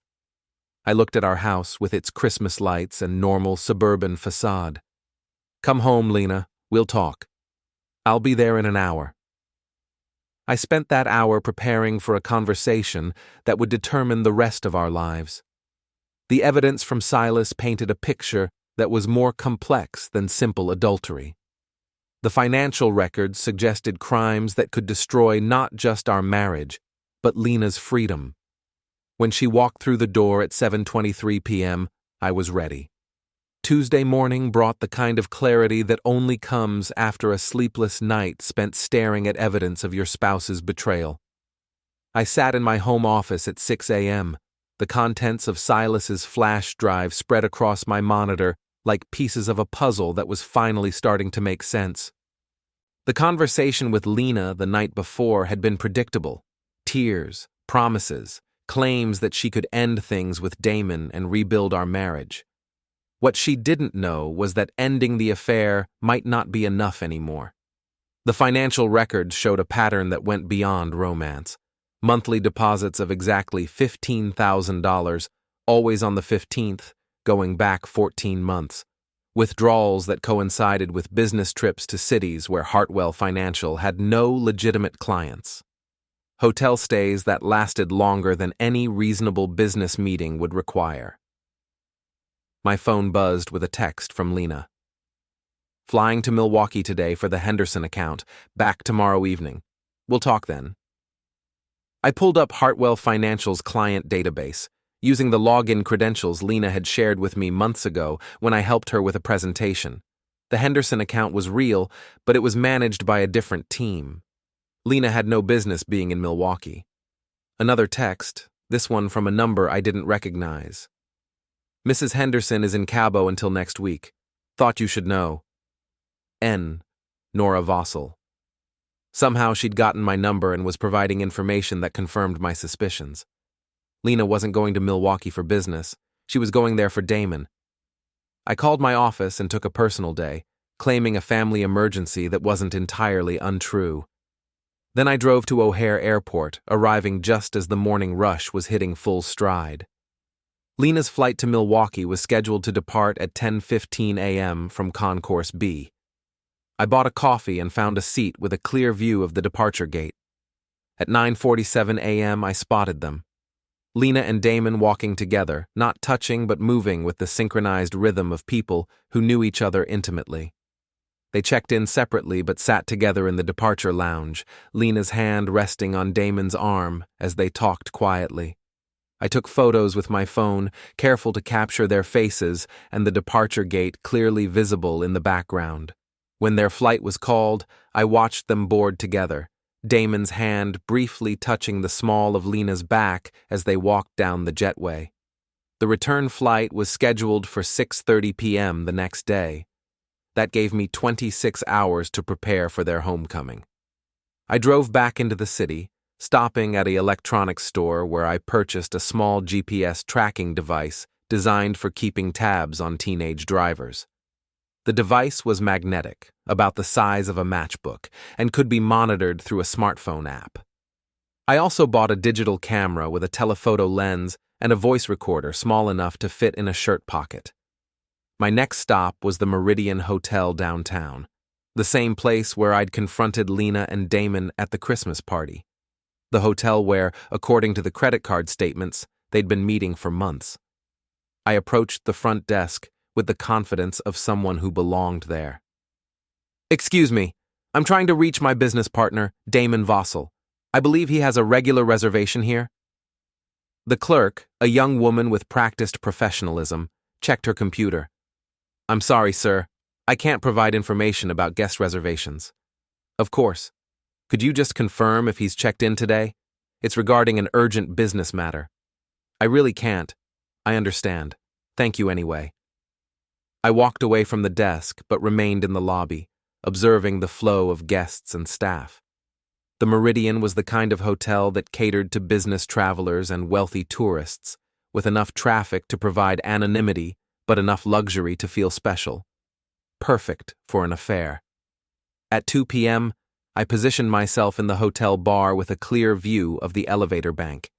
[SPEAKER 1] I looked at our house with its Christmas lights and normal suburban facade. Come home, Lena. We'll talk. I'll be there in an hour. I spent that hour preparing for a conversation that would determine the rest of our lives. The evidence from Silas painted a picture that was more complex than simple adultery. The financial records suggested crimes that could destroy not just our marriage, but Lena's freedom. When she walked through the door at 7:23 p.m., I was ready. Tuesday morning brought the kind of clarity that only comes after a sleepless night spent staring at evidence of your spouse's betrayal. I sat in my home office at 6 a.m., the contents of Silas's flash drive spread across my monitor like pieces of a puzzle that was finally starting to make sense. The conversation with Lena the night before had been predictable. Tears, promises, claims that she could end things with Damon and rebuild our marriage. What she didn't know was that ending the affair might not be enough anymore. The financial records showed a pattern that went beyond romance. Monthly deposits of exactly $15,000, always on the 15th, going back 14 months. Withdrawals that coincided with business trips to cities where Hartwell Financial had no legitimate clients. Hotel stays that lasted longer than any reasonable business meeting would require. My phone buzzed with a text from Lena. Flying to Milwaukee today for the Henderson account, back tomorrow evening. We'll talk then. I pulled up Hartwell Financial's client database, using the login credentials Lena had shared with me months ago when I helped her with a presentation. The Henderson account was real, but it was managed by a different team. Lena had no business being in Milwaukee. Another text, this one from a number I didn't recognize. Mrs. Henderson is in Cabo until next week. Thought you should know. N. Nora Vossel. Somehow she'd gotten my number and was providing information that confirmed my suspicions. Lena wasn't going to Milwaukee for business. She was going there for Damon. I called my office and took a personal day, claiming a family emergency that wasn't entirely untrue. Then I drove to O'Hare Airport, arriving just as the morning rush was hitting full stride. Lena's flight to Milwaukee was scheduled to depart at 10:15 a.m. from Concourse B. I bought a coffee and found a seat with a clear view of the departure gate. At 9:47 a.m. I spotted them. Lena and Damon walking together, not touching but moving with the synchronized rhythm of people who knew each other intimately. They checked in separately but sat together in the departure lounge, Lena's hand resting on Damon's arm as they talked quietly. I took photos with my phone, careful to capture their faces and the departure gate clearly visible in the background. When their flight was called, I watched them board together, Damon's hand briefly touching the small of Lena's back as they walked down the jetway. The return flight was scheduled for 6:30 p.m. the next day. That gave me 26 hours to prepare for their homecoming. I drove back into the city, stopping at an electronics store where I purchased a small GPS tracking device designed for keeping tabs on teenage drivers. The device was magnetic, about the size of a matchbook, and could be monitored through a smartphone app. I also bought a digital camera with a telephoto lens and a voice recorder small enough to fit in a shirt pocket. My next stop was the Meridian Hotel downtown, the same place where I'd confronted Lena and Damon at the Christmas party. The hotel where, according to the credit card statements, they'd been meeting for months. I approached the front desk with the confidence of someone who belonged there. "Excuse me, I'm trying to reach my business partner, Damon Vossel. I believe he has a regular reservation here." The clerk, a young woman with practiced professionalism, checked her computer. "I'm sorry, sir. I can't provide information about guest reservations." "Of course. Could you just confirm if he's checked in today? It's regarding an urgent business matter." "I really can't. I understand. Thank you anyway." I walked away from the desk but remained in the lobby, observing the flow of guests and staff. The Meridian was the kind of hotel that catered to business travelers and wealthy tourists, with enough traffic to provide anonymity but enough luxury to feel special. Perfect for an affair. At 2 p.m., I positioned myself in the hotel bar with a clear view of the elevator bank.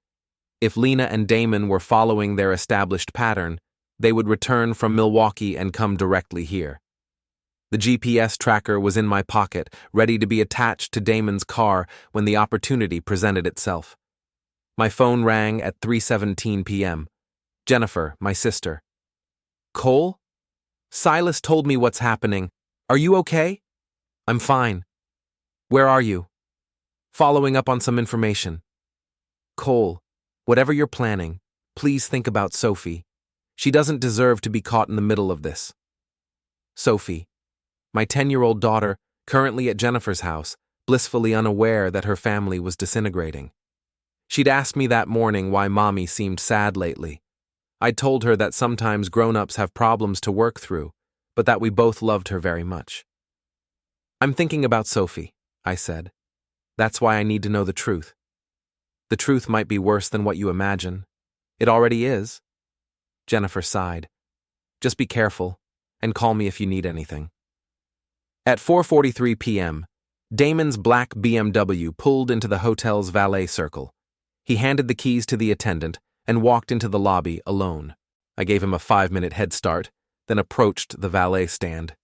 [SPEAKER 1] If Lena and Damon were following their established pattern, they would return from Milwaukee and come directly here. The GPS tracker was in my pocket, ready to be attached to Damon's car when the opportunity presented itself. My phone rang at 3:17 p.m. Jennifer, my sister. "Cole? Silas told me what's happening. Are you okay?" "I'm fine." "Where are you?" "Following up on some information." "Cole, whatever you're planning, please think about Sophie. She doesn't deserve to be caught in the middle of this." Sophie, my 10-year-old daughter, currently at Jennifer's house, blissfully unaware that her family was disintegrating. She'd asked me that morning why Mommy seemed sad lately. I'd told her that sometimes grown-ups have problems to work through, but that we both loved her very much. "I'm thinking about Sophie," I said. "That's why I need to know the truth. The truth might be worse than what you imagine. It already is." Jennifer sighed. "Just be careful, and call me if you need anything." At 4:43 p.m., Damon's black BMW pulled into the hotel's valet circle. He handed the keys to the attendant and walked into the lobby alone. I gave him a 5-minute head start, then approached the valet stand.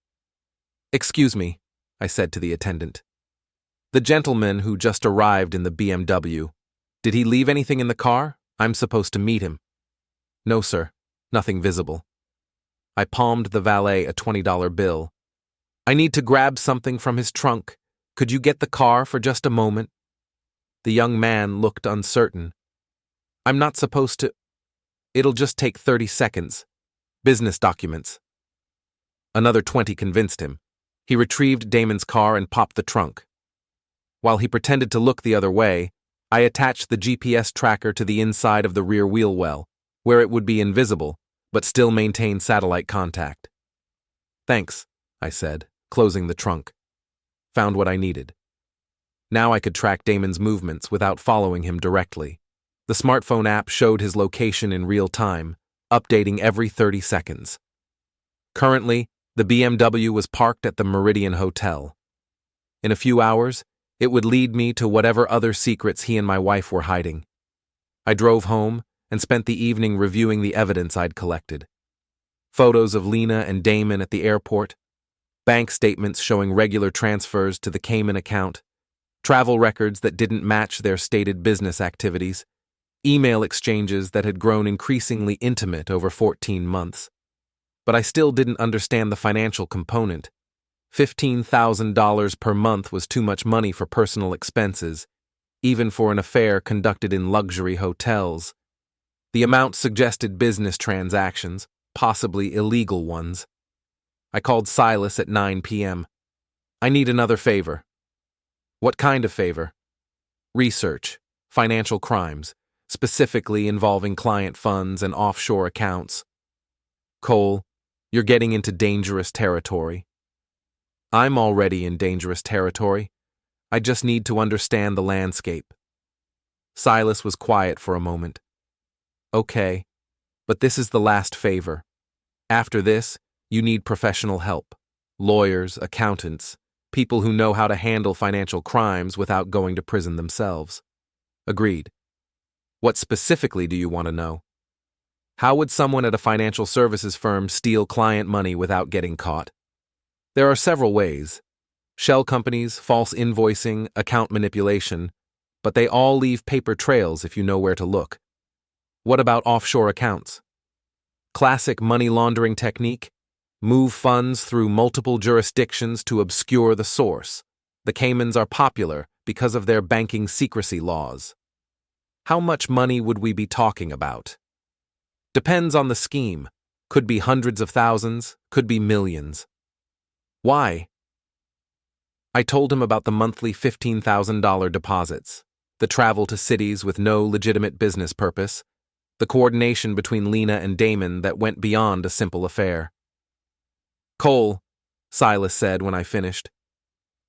[SPEAKER 1] "Excuse me," I said to the attendant. "The gentleman who just arrived in the BMW, did he leave anything in the car? I'm supposed to meet him." "No, sir. Nothing visible." I palmed the valet a $20 bill. "I need to grab something from his trunk. Could you get the car for just a moment?" The young man looked uncertain. "I'm not supposed to. It'll just take 30 seconds. Business documents." Another 20 convinced him. He retrieved Damon's car and popped the trunk. While he pretended to look the other way, I attached the GPS tracker to the inside of the rear wheel well, where it would be invisible, but still maintain satellite contact. "Thanks," I said, closing the trunk. Found what I needed. Now I could track Damon's movements without following him directly. The smartphone app showed his location in real time, updating every 30 seconds. Currently, the BMW was parked at the Meridian Hotel. In a few hours, It would lead me to whatever other secrets he and my wife were hiding. I drove home and spent the evening reviewing the evidence I'd collected. Photos of Lena and Damon at the airport, bank statements showing regular transfers to the Cayman account, travel records that didn't match their stated business activities, email exchanges that had grown increasingly intimate over 14 months. But I still didn't understand the financial component. $15,000 per month was too much money for personal expenses, even for an affair conducted in luxury hotels. The amount suggested business transactions, possibly illegal ones. I called Silas at 9 p.m. I need another favor. What kind of favor? Research, financial crimes, specifically involving client funds and offshore accounts. Cole, you're getting into dangerous territory. I'm already in dangerous territory. I just need to understand the landscape. Silas was quiet for a moment. Okay, but this is the last favor. After this, you need professional help. Lawyers, accountants, people who know how to handle financial crimes without going to prison themselves. Agreed. What specifically do you want to know? How would someone at a financial services firm steal client money without getting caught? There are several ways. Shell companies, false invoicing, account manipulation, but they all leave paper trails if you know where to look. What about offshore accounts? Classic money laundering technique? Move funds through multiple jurisdictions to obscure the source. The Caymans are popular because of their banking secrecy laws. How much money would we be talking about? Depends on the scheme. Could be hundreds of thousands, could be millions. Why? I told him about the monthly $15,000 deposits, the travel to cities with no legitimate business purpose, the coordination between Lena and Damon that went beyond a simple affair. Cole, Silas said when I finished,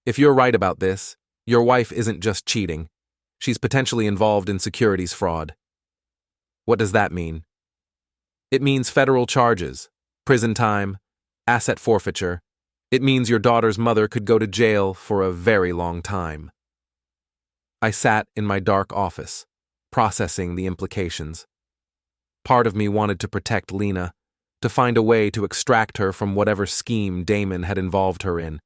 [SPEAKER 1] if you're right about this, your wife isn't just cheating. She's potentially involved in securities fraud. What does that mean? It means federal charges, prison time, asset forfeiture. It means your daughter's mother could go to jail for a very long time. I sat in my dark office, processing the implications. Part of me wanted to protect Lena, to find a way to extract her from whatever scheme Damon had involved her in.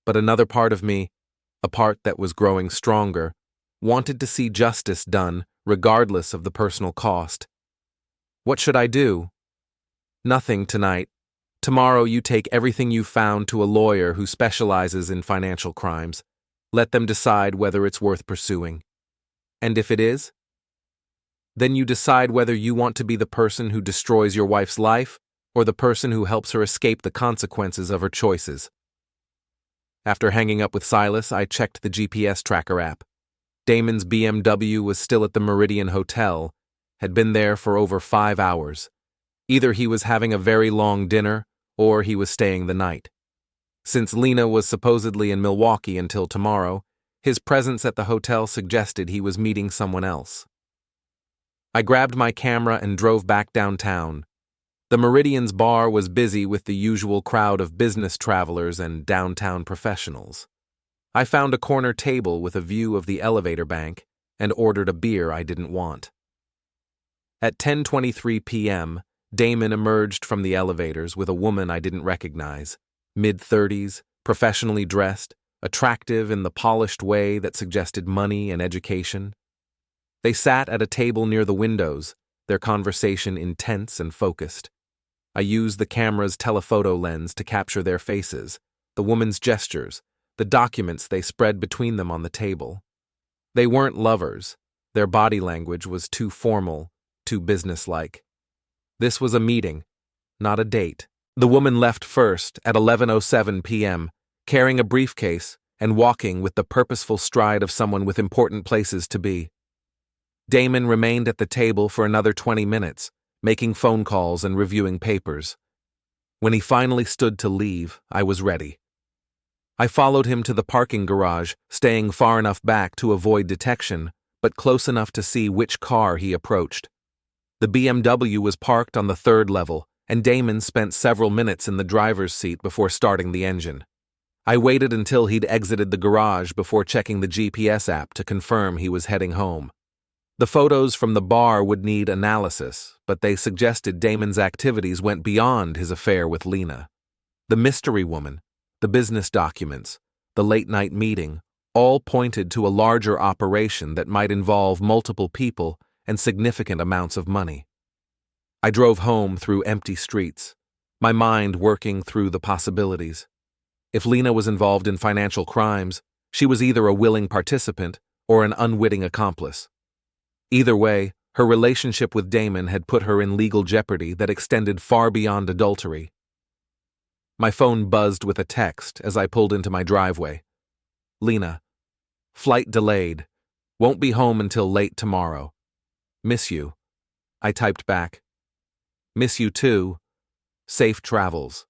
[SPEAKER 1] But another part of me, a part that was growing stronger, wanted to see justice done regardless of the personal cost. What should I do? Nothing tonight. Tomorrow you take everything you found to a lawyer who specializes in financial crimes. Let them decide whether it's worth pursuing. And if it is, then you decide whether you want to be the person who destroys your wife's life or the person who helps her escape the consequences of her choices. After hanging up with Silas, I checked the GPS tracker app. Damon's BMW was still at the Meridian Hotel, had been there for over 5 hours. Either he was having a very long dinner or he was staying the night. Since Lena was supposedly in Milwaukee until tomorrow, his presence at the hotel suggested he was meeting someone else. I grabbed my camera and drove back downtown. The Meridian's bar was busy with the usual crowd of business travelers and downtown professionals. I found a corner table with a view of the elevator bank and ordered a beer I didn't want. At 10:23 p.m., Damon emerged from the elevators with a woman I didn't recognize, mid-30s, professionally dressed, attractive in the polished way that suggested money and education. They sat at a table near the windows, their conversation intense and focused. I used the camera's telephoto lens to capture their faces, the woman's gestures, the documents they spread between them on the table. They weren't lovers. Their body language was too formal, too businesslike. This was a meeting, not a date. The woman left first at 11:07 p.m., carrying a briefcase and walking with the purposeful stride of someone with important places to be. Damon remained at the table for another 20 minutes, making phone calls and reviewing papers. When he finally stood to leave, I was ready. I followed him to the parking garage, staying far enough back to avoid detection, but close enough to see which car he approached. The BMW was parked on the 3rd level, and Damon spent several minutes in the driver's seat before starting the engine. I waited until he'd exited the garage before checking the GPS app to confirm he was heading home. The photos from the bar would need analysis, but they suggested Damon's activities went beyond his affair with Lena. The mystery woman, the business documents, the late-night meeting, all pointed to a larger operation that might involve multiple people and significant amounts of money. I drove home through empty streets, my mind working through the possibilities. If Lena was involved in financial crimes, she was either a willing participant or an unwitting accomplice. Either way, her relationship with Damon had put her in legal jeopardy that extended far beyond adultery. My phone buzzed with a text as I pulled into my driveway. Lena, flight delayed. Won't be home until late tomorrow. Miss you. I typed back. Miss you too. Safe travels.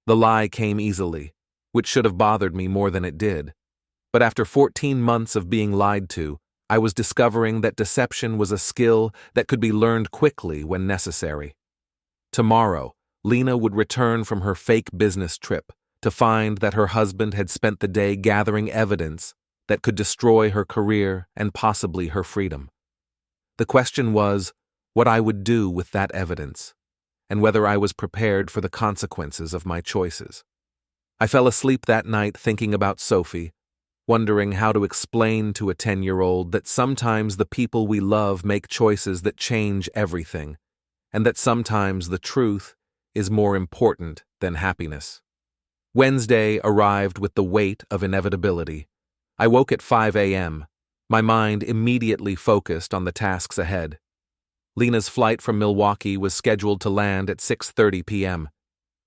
[SPEAKER 1] The lie came easily, which should have bothered me more than it did. But after 14 months of being lied to, I was discovering that deception was a skill that could be learned quickly when necessary. Tomorrow, Lena would return from her fake business trip to find that her husband had spent the day gathering evidence that could destroy her career and possibly her freedom. The question was what I would do with that evidence, and whether I was prepared for the consequences of my choices. I fell asleep that night thinking about Sophie, wondering how to explain to a 10-year-old that sometimes the people we love make choices that change everything, and that sometimes the truth is more important than happiness. Wednesday arrived with the weight of inevitability. I woke at 5 a.m., my mind immediately focused on the tasks ahead. Lena's flight from Milwaukee was scheduled to land at 6:30 p.m.,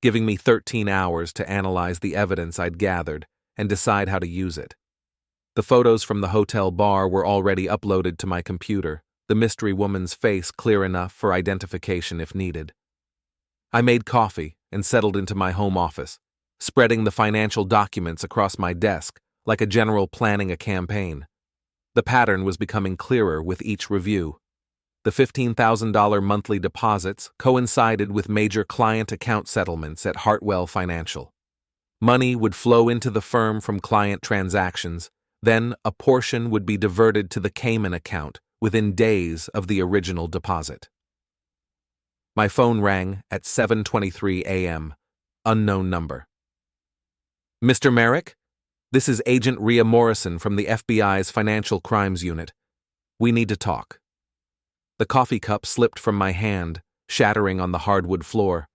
[SPEAKER 1] giving me 13 hours to analyze the evidence I'd gathered and decide how to use it. The photos from the hotel bar were already uploaded to my computer, the mystery woman's face clear enough for identification if needed. I made coffee and settled into my home office, spreading the financial documents across my desk like a general planning a campaign. The pattern was becoming clearer with each review. The $15,000 monthly deposits coincided with major client account settlements at Hartwell Financial. Money would flow into the firm from client transactions, then a portion would be diverted to the Cayman account within days of the original deposit. My phone rang at 7:23 a.m. Unknown number. Mr. Merrick? This is Agent Rhea Morrison from the FBI's Financial Crimes Unit. We need to talk. The coffee cup slipped from my hand, shattering on the hardwood floor.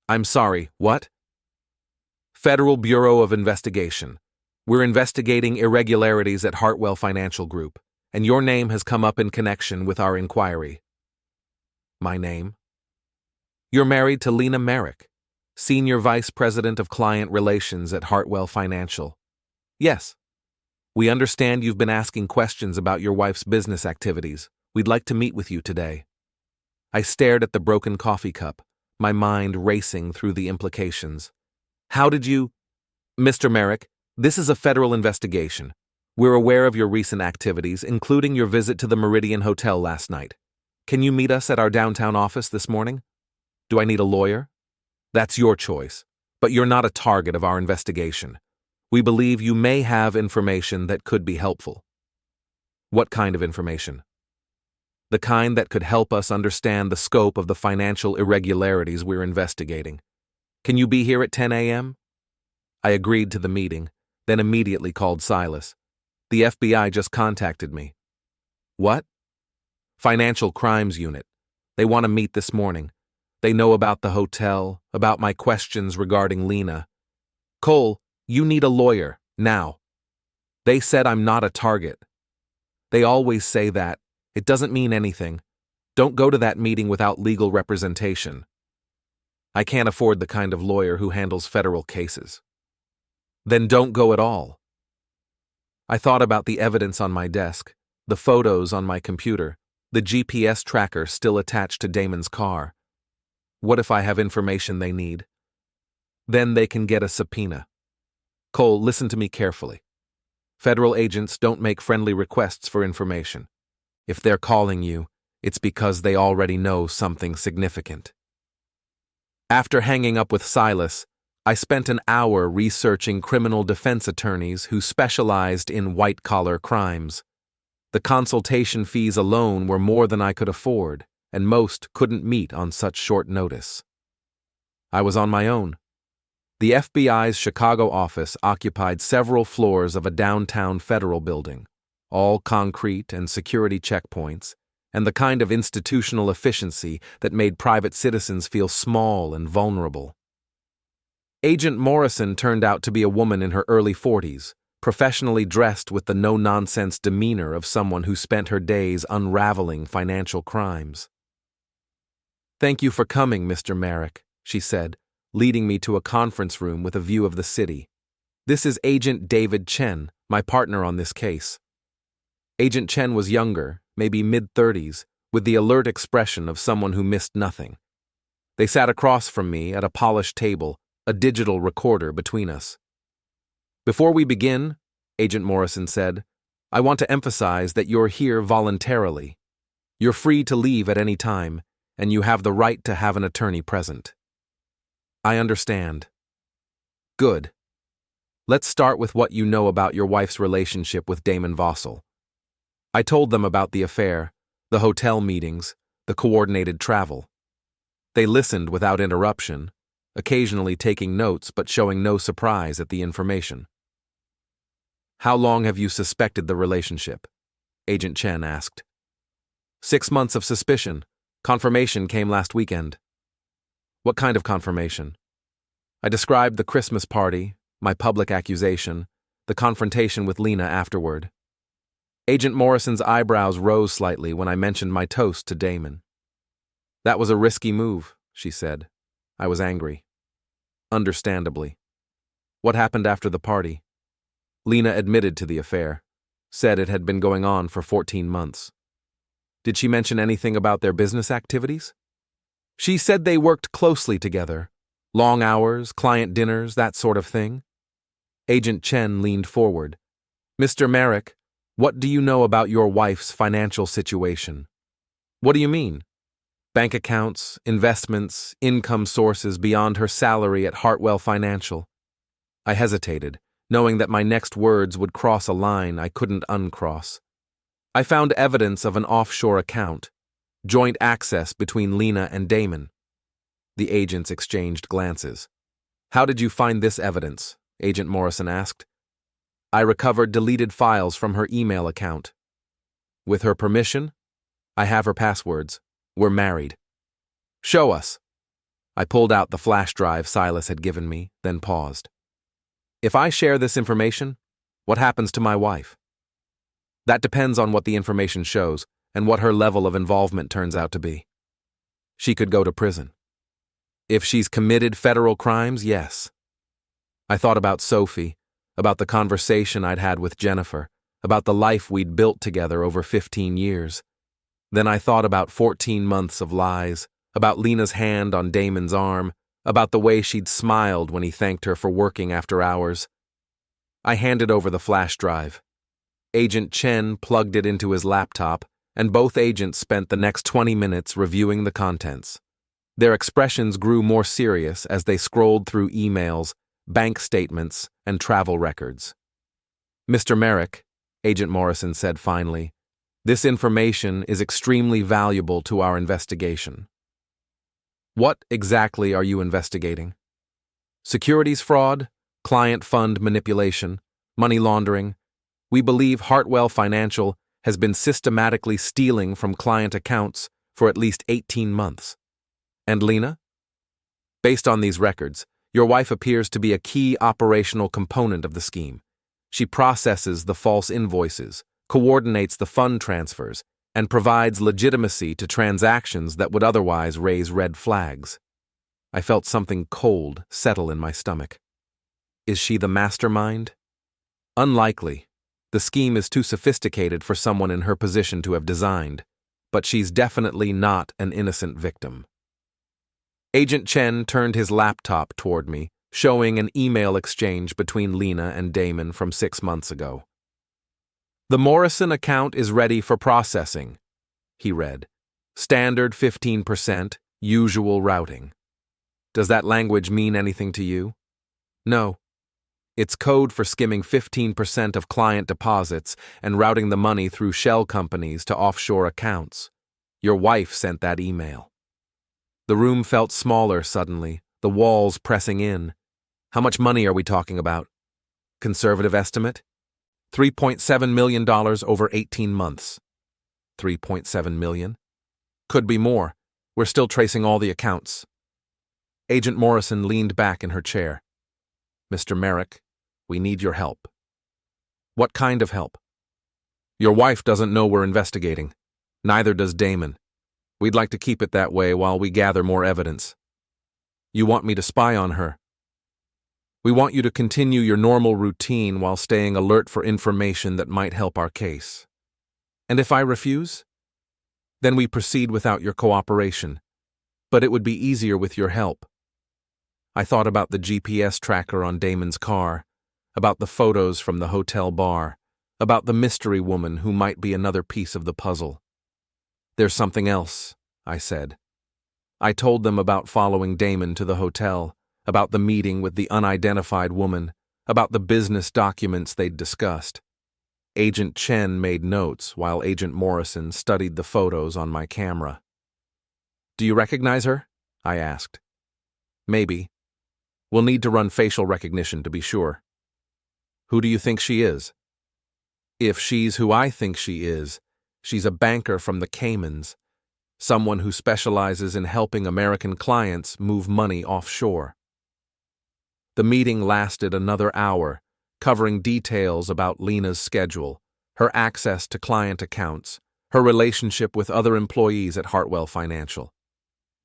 [SPEAKER 1] I'm sorry, what? Federal Bureau of Investigation. We're investigating irregularities at Hartwell Financial Group, and your name has come up in connection with our inquiry. My name? You're married to Lena Merrick, Senior Vice President of Client Relations at Hartwell Financial. Yes. We understand you've been asking questions about your wife's business activities. We'd like to meet with you today. I stared at the broken coffee cup, my mind racing through the implications. How did you... Mr. Merrick, this is a federal investigation. We're aware of your recent activities, including your visit to the Meridian Hotel last night. Can you meet us at our downtown office this morning? Do I need a lawyer? That's your choice, but you're not a target of our investigation. We believe you may have information that could be helpful. What kind of information? The kind that could help us understand the scope of the financial irregularities we're investigating. Can you be here at 10 a.m.? I agreed to the meeting, then immediately called Silas. The FBI just contacted me. What? Financial Crimes Unit. They want to meet this morning. They know about the hotel, about my questions regarding Lena. Cole, you need a lawyer, now. They said I'm not a target. They always say that. It doesn't mean anything. Don't go to that meeting without legal representation. I can't afford the kind of lawyer who handles federal cases. Then don't go at all. I thought about the evidence on my desk, the photos on my computer, the GPS tracker still attached to Damon's car. What if I have information they need? Then they can get a subpoena. Cole, listen to me carefully. Federal agents don't make friendly requests for information. If they're calling you, it's because they already know something significant. After hanging up with Silas, I spent an hour researching criminal defense attorneys who specialized in white-collar crimes. The consultation fees alone were more than I could afford, and most couldn't meet on such short notice. I was on my own. The FBI's Chicago office occupied several floors of a downtown federal building, all concrete and security checkpoints, and the kind of institutional efficiency that made private citizens feel small and vulnerable. Agent Morrison turned out to be a woman in her early 40s, professionally dressed with the no-nonsense demeanor of someone who spent her days unraveling financial crimes. "Thank you for coming, Mr. Merrick," she said, leading me to a conference room with a view of the city. "This is Agent David Chen, my partner on this case." Agent Chen was younger, maybe mid-30s, with the alert expression of someone who missed nothing. They sat across from me at a polished table, a digital recorder between us. "Before we begin," Agent Morrison said, "I want to emphasize that you're here voluntarily. You're free to leave at any time, and you have the right to have an attorney present." "I understand." "Good. Let's start with what you know about your wife's relationship with Damon Vossel." I told them about the affair, the hotel meetings, the coordinated travel. They listened without interruption, occasionally taking notes but showing no surprise at the information. "How long have you suspected the relationship?" Agent Chen asked. 6 months of suspicion. Confirmation came last weekend." "What kind of confirmation?" I described the Christmas party, my public accusation, the confrontation with Lena afterward. Agent Morrison's eyebrows rose slightly when I mentioned my toast to Damon. "That was a risky move," she said. I was angry. "Understandably." "What happened after the party?" Lena admitted to the affair, said it had been going on for 14 months. "Did she mention anything about their business activities?" "She said they worked closely together. Long hours, client dinners, that sort of thing." Agent Chen leaned forward. "Mr. Merrick, what do you know about your wife's financial situation?" "What do you mean?" "Bank accounts, investments, income sources beyond her salary at Hartwell Financial." I hesitated, knowing that my next words would cross a line I couldn't uncross. "I found evidence of an offshore account, joint access between Lena and Damon." The agents exchanged glances. "How did you find this evidence?" Agent Morrison asked. "I recovered deleted files from her email account." "With her permission?" "I have her passwords. We're married." "Show us." I pulled out the flash drive Silas had given me, then paused. "If I share this information, what happens to my wife?" "That depends on what the information shows and what her level of involvement turns out to be." "She could go to prison." "If she's committed federal crimes, yes." I thought about Sophie, about the conversation I'd had with Jennifer, about the life we'd built together over 15 years. Then I thought about 14 months of lies, about Lena's hand on Damon's arm, about the way she'd smiled when he thanked her for working after hours. I handed over the flash drive. Agent Chen plugged it into his laptop, and both agents spent the next 20 minutes reviewing the contents. Their expressions grew more serious as they scrolled through emails, bank statements, and travel records. "Mr. Merrick," Agent Morrison said finally, "this information is extremely valuable to our investigation." "What exactly are you investigating?" "Securities fraud, client fund manipulation, money laundering. We believe Hartwell Financial has been systematically stealing from client accounts for at least 18 months. And Lena? Based on these records, your wife appears to be a key operational component of the scheme. She processes the false invoices, coordinates the fund transfers, and provides legitimacy to transactions that would otherwise raise red flags. I felt something cold settle in my stomach. Is she the mastermind? Unlikely. The scheme is too sophisticated for someone in her position to have designed, but she's definitely not an innocent victim. Agent Chen turned his laptop toward me, showing an email exchange between Lena and Damon from 6 months ago. "The Morrison account is ready for processing," he read. "Standard 15%, usual routing." Does that language mean anything to you? No. It's code for skimming 15% of client deposits and routing the money through shell companies to offshore accounts. Your wife sent that email. The room felt smaller suddenly, the walls pressing in. How much money are we talking about? Conservative estimate? $3.7 million over 18 months. 3.7 million? Could be more. We're still tracing all the accounts. Agent Morrison leaned back in her chair. Mr. Merrick, we need your help. What kind of help? Your wife doesn't know we're investigating. Neither does Damon. We'd like to keep it that way while we gather more evidence. You want me to spy on her? We want you to continue your normal routine while staying alert for information that might help our case. And if I refuse? Then we proceed without your cooperation. But it would be easier with your help. I thought about the GPS tracker on Damon's car, about the photos from the hotel bar, about the mystery woman who might be another piece of the puzzle. There's something else, I said. I told them about following Damon to the hotel, about the meeting with the unidentified woman, about the business documents they'd discussed. Agent Chen made notes while Agent Morrison studied the photos on my camera. Do you recognize her? I asked. Maybe. We'll need to run facial recognition to be sure. Who do you think she is? If she's who I think she is, she's a banker from the Caymans, someone who specializes in helping American clients move money offshore. The meeting lasted another hour, covering details about Lena's schedule, her access to client accounts, her relationship with other employees at Hartwell Financial.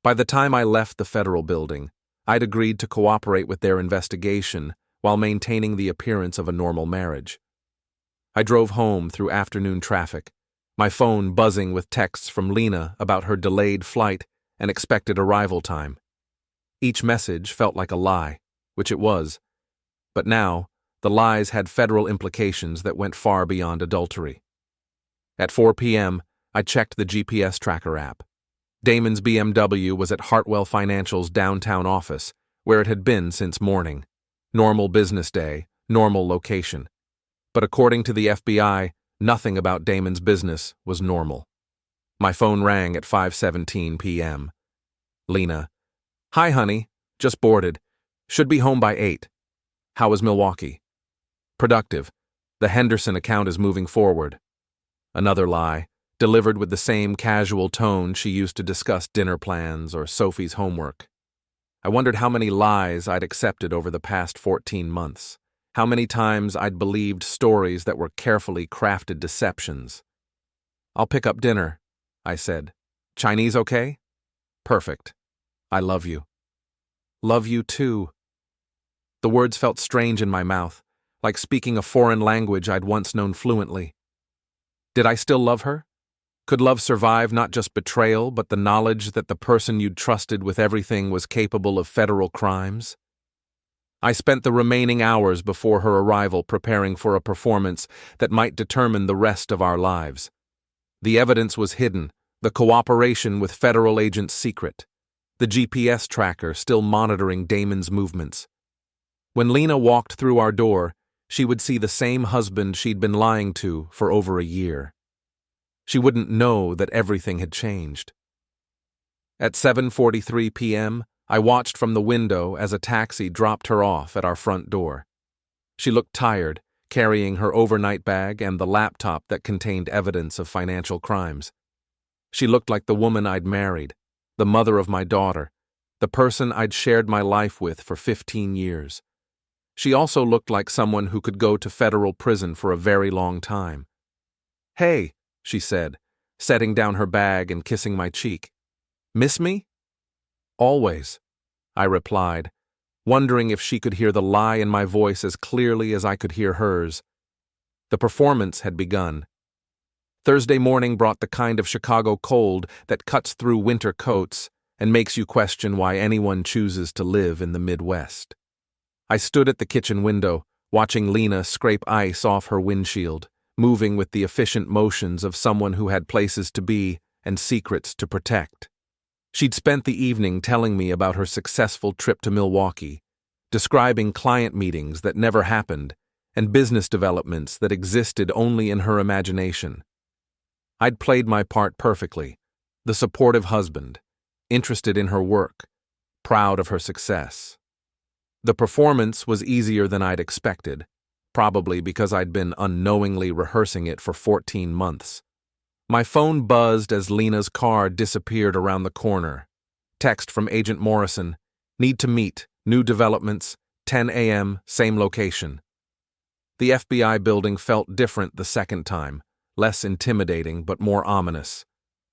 [SPEAKER 1] By the time I left the federal building, I'd agreed to cooperate with their investigation while maintaining the appearance of a normal marriage. I drove home through afternoon traffic, my phone buzzing with texts from Lena about her delayed flight and expected arrival time. Each message felt like a lie, which it was, but now the lies had federal implications that went far beyond adultery. At 4 p.m., I checked the GPS tracker app. Damon's BMW was at Hartwell Financial's downtown office, where it had been since morning. Normal business day, normal location. But according to the FBI, nothing about Damon's business was normal. My phone rang at 5:17 p.m. Lena. Hi, honey. Just boarded. Should be home by 8. How is Milwaukee? Productive. The Henderson account is moving forward. Another lie, delivered with the same casual tone she used to discuss dinner plans or Sophie's homework. I wondered how many lies I'd accepted over the past 14 months, how many times I'd believed stories that were carefully crafted deceptions. I'll pick up dinner, I said. Chinese okay? Perfect. I love you. Love you too. The words felt strange in my mouth, like speaking a foreign language I'd once known fluently. Did I still love her? Could love survive not just betrayal, but the knowledge that the person you'd trusted with everything was capable of federal crimes? I spent the remaining hours before her arrival preparing for a performance that might determine the rest of our lives. The evidence was hidden, the cooperation with federal agents secret, the GPS tracker still monitoring Damon's movements. When Lena walked through our door, she would see the same husband she'd been lying to for over a year. She wouldn't know that everything had changed. At 7:43 p.m., I watched from the window as a taxi dropped her off at our front door. She looked tired, carrying her overnight bag and the laptop that contained evidence of financial crimes. She looked like the woman I'd married, the mother of my daughter, the person I'd shared my life with for 15 years. She also looked like someone who could go to federal prison for a very long time. Hey, she said, setting down her bag and kissing my cheek. Miss me? Always, I replied, wondering if she could hear the lie in my voice as clearly as I could hear hers. The performance had begun. Thursday morning brought the kind of Chicago cold that cuts through winter coats and makes you question why anyone chooses to live in the Midwest. I stood at the kitchen window, watching Lena scrape ice off her windshield, moving with the efficient motions of someone who had places to be and secrets to protect. She'd spent the evening telling me about her successful trip to Milwaukee, describing client meetings that never happened and business developments that existed only in her imagination. I'd played my part perfectly, the supportive husband, interested in her work, proud of her success. The performance was easier than I'd expected, probably because I'd been unknowingly rehearsing it for 14 months. My phone buzzed as Lena's car disappeared around the corner. Text from Agent Morrison, "Need to meet, new developments, 10 a.m., same location." The FBI building felt different the second time, less intimidating but more ominous.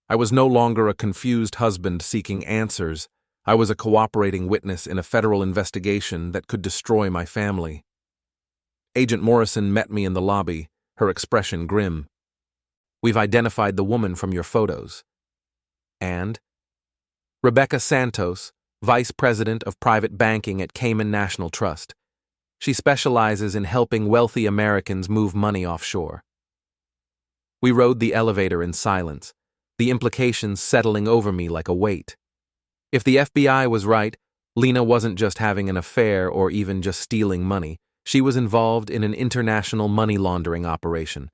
[SPEAKER 1] I was no longer a confused husband seeking answers. I was a cooperating witness in a federal investigation that could destroy my family. Agent Morrison met me in the lobby, her expression grim. "We've identified the woman from your photos." "And?" "Rebecca Santos, Vice President of Private Banking at Cayman National Trust. She specializes in helping wealthy Americans move money offshore." We rode the elevator in silence, the implications settling over me like a weight. If the FBI was right, Lena wasn't just having an affair or even just stealing money. She was involved in an international money laundering operation.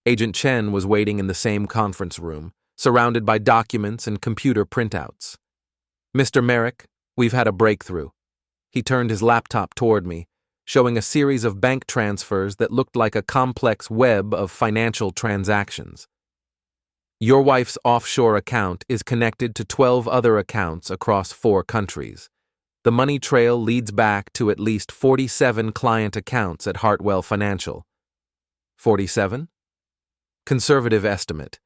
[SPEAKER 1] Agent Chen was waiting in the same conference room, surrounded by documents and computer printouts. "Mr. Merrick, we've had a breakthrough." He turned his laptop toward me, showing a series of bank transfers that looked like a complex web of financial transactions. "Your wife's offshore account is connected to 12 other accounts across 4 countries. The money trail leads back to at least 47 client accounts at Hartwell Financial." 47? Conservative estimate.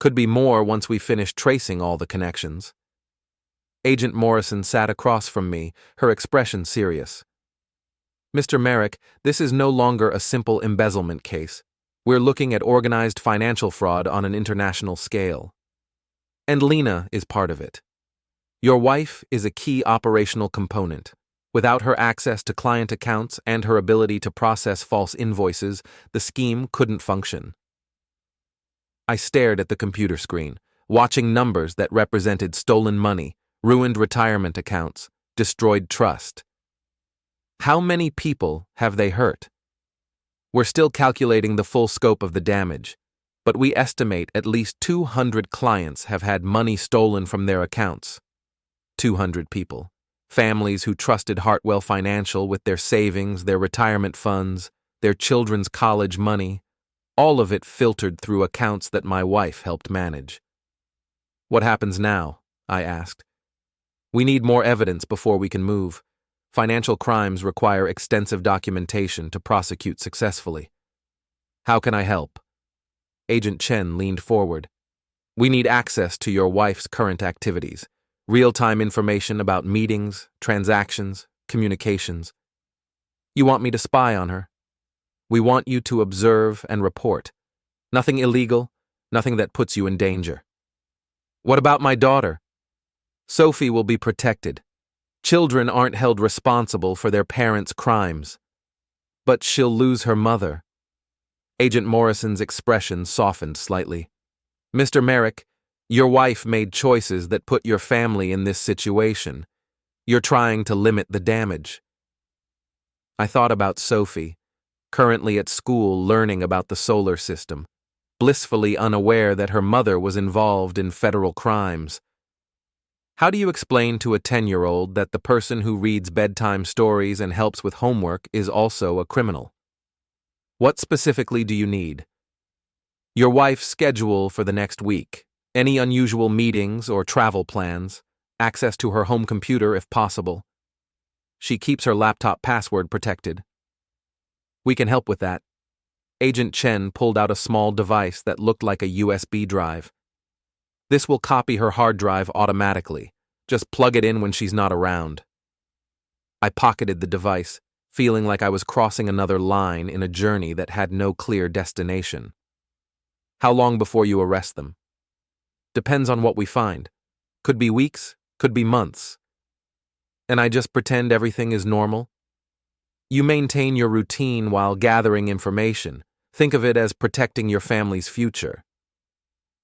[SPEAKER 1] Could be more once we finish tracing all the connections. Agent Morrison sat across from me, her expression serious. "Mr. Merrick, this is no longer a simple embezzlement case. We're looking at organized financial fraud on an international scale. And Lena is part of it. Your wife is a key operational component. Without her access to client accounts and her ability to process false invoices, the scheme couldn't function." I stared at the computer screen, watching numbers that represented stolen money, ruined retirement accounts, destroyed trust. How many people have they hurt? We're still calculating the full scope of the damage, but we estimate at least 200 clients have had money stolen from their accounts. 200 people. Families who trusted Hartwell Financial with their savings, their retirement funds, their children's college money, all of it filtered through accounts that my wife helped manage. "What happens now?" I asked. "We need more evidence before we can move. Financial crimes require extensive documentation to prosecute successfully." "How can I help?" Agent Chen leaned forward. "We need access to your wife's current activities, real-time information about meetings, transactions, communications. You want me to spy on her? We want you to observe and report. Nothing illegal, nothing that puts you in danger." "What about my daughter?" "Sophie will be protected. Children aren't held responsible for their parents' crimes. But she'll lose her mother." Agent Morrison's expression softened slightly. "Mr. Merrick, your wife made choices that put your family in this situation. You're trying to limit the damage." I thought about Sophie, currently at school learning about the solar system, blissfully unaware that her mother was involved in federal crimes. How do you explain to a 10-year-old that the person who reads bedtime stories and helps with homework is also a criminal? "What specifically do you need?" "Your wife's schedule for the next week, any unusual meetings or travel plans, access to her home computer if possible. She keeps her laptop password protected." "We can help with that." Agent Chen pulled out a small device that looked like a USB drive. "This will copy her hard drive automatically. Just plug it in when she's not around." I pocketed the device, feeling like I was crossing another line in a journey that had no clear destination. "How long before you arrest them?" "Depends on what we find. Could be weeks, could be months." "And I just pretend everything is normal?" "You maintain your routine while gathering information. Think of it as protecting your family's future."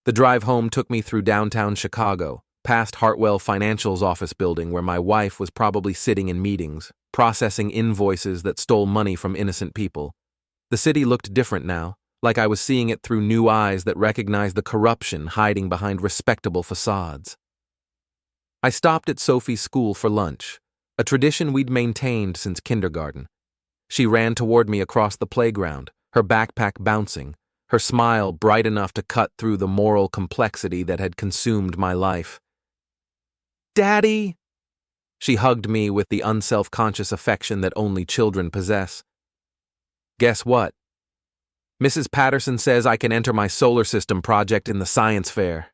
[SPEAKER 1] The drive home took me through downtown Chicago, past Hartwell Financial's office building where my wife was probably sitting in meetings, processing invoices that stole money from innocent people. The city looked different now, like I was seeing it through new eyes that recognized the corruption hiding behind respectable facades. I stopped at Sophie's school for lunch, a tradition we'd maintained since kindergarten. She ran toward me across the playground, her backpack bouncing, her smile bright enough to cut through the moral complexity that had consumed my life. "Daddy!" She hugged me with the unself-conscious affection that only children possess. "Guess what? Mrs. Patterson says I can enter my solar system project in the science fair."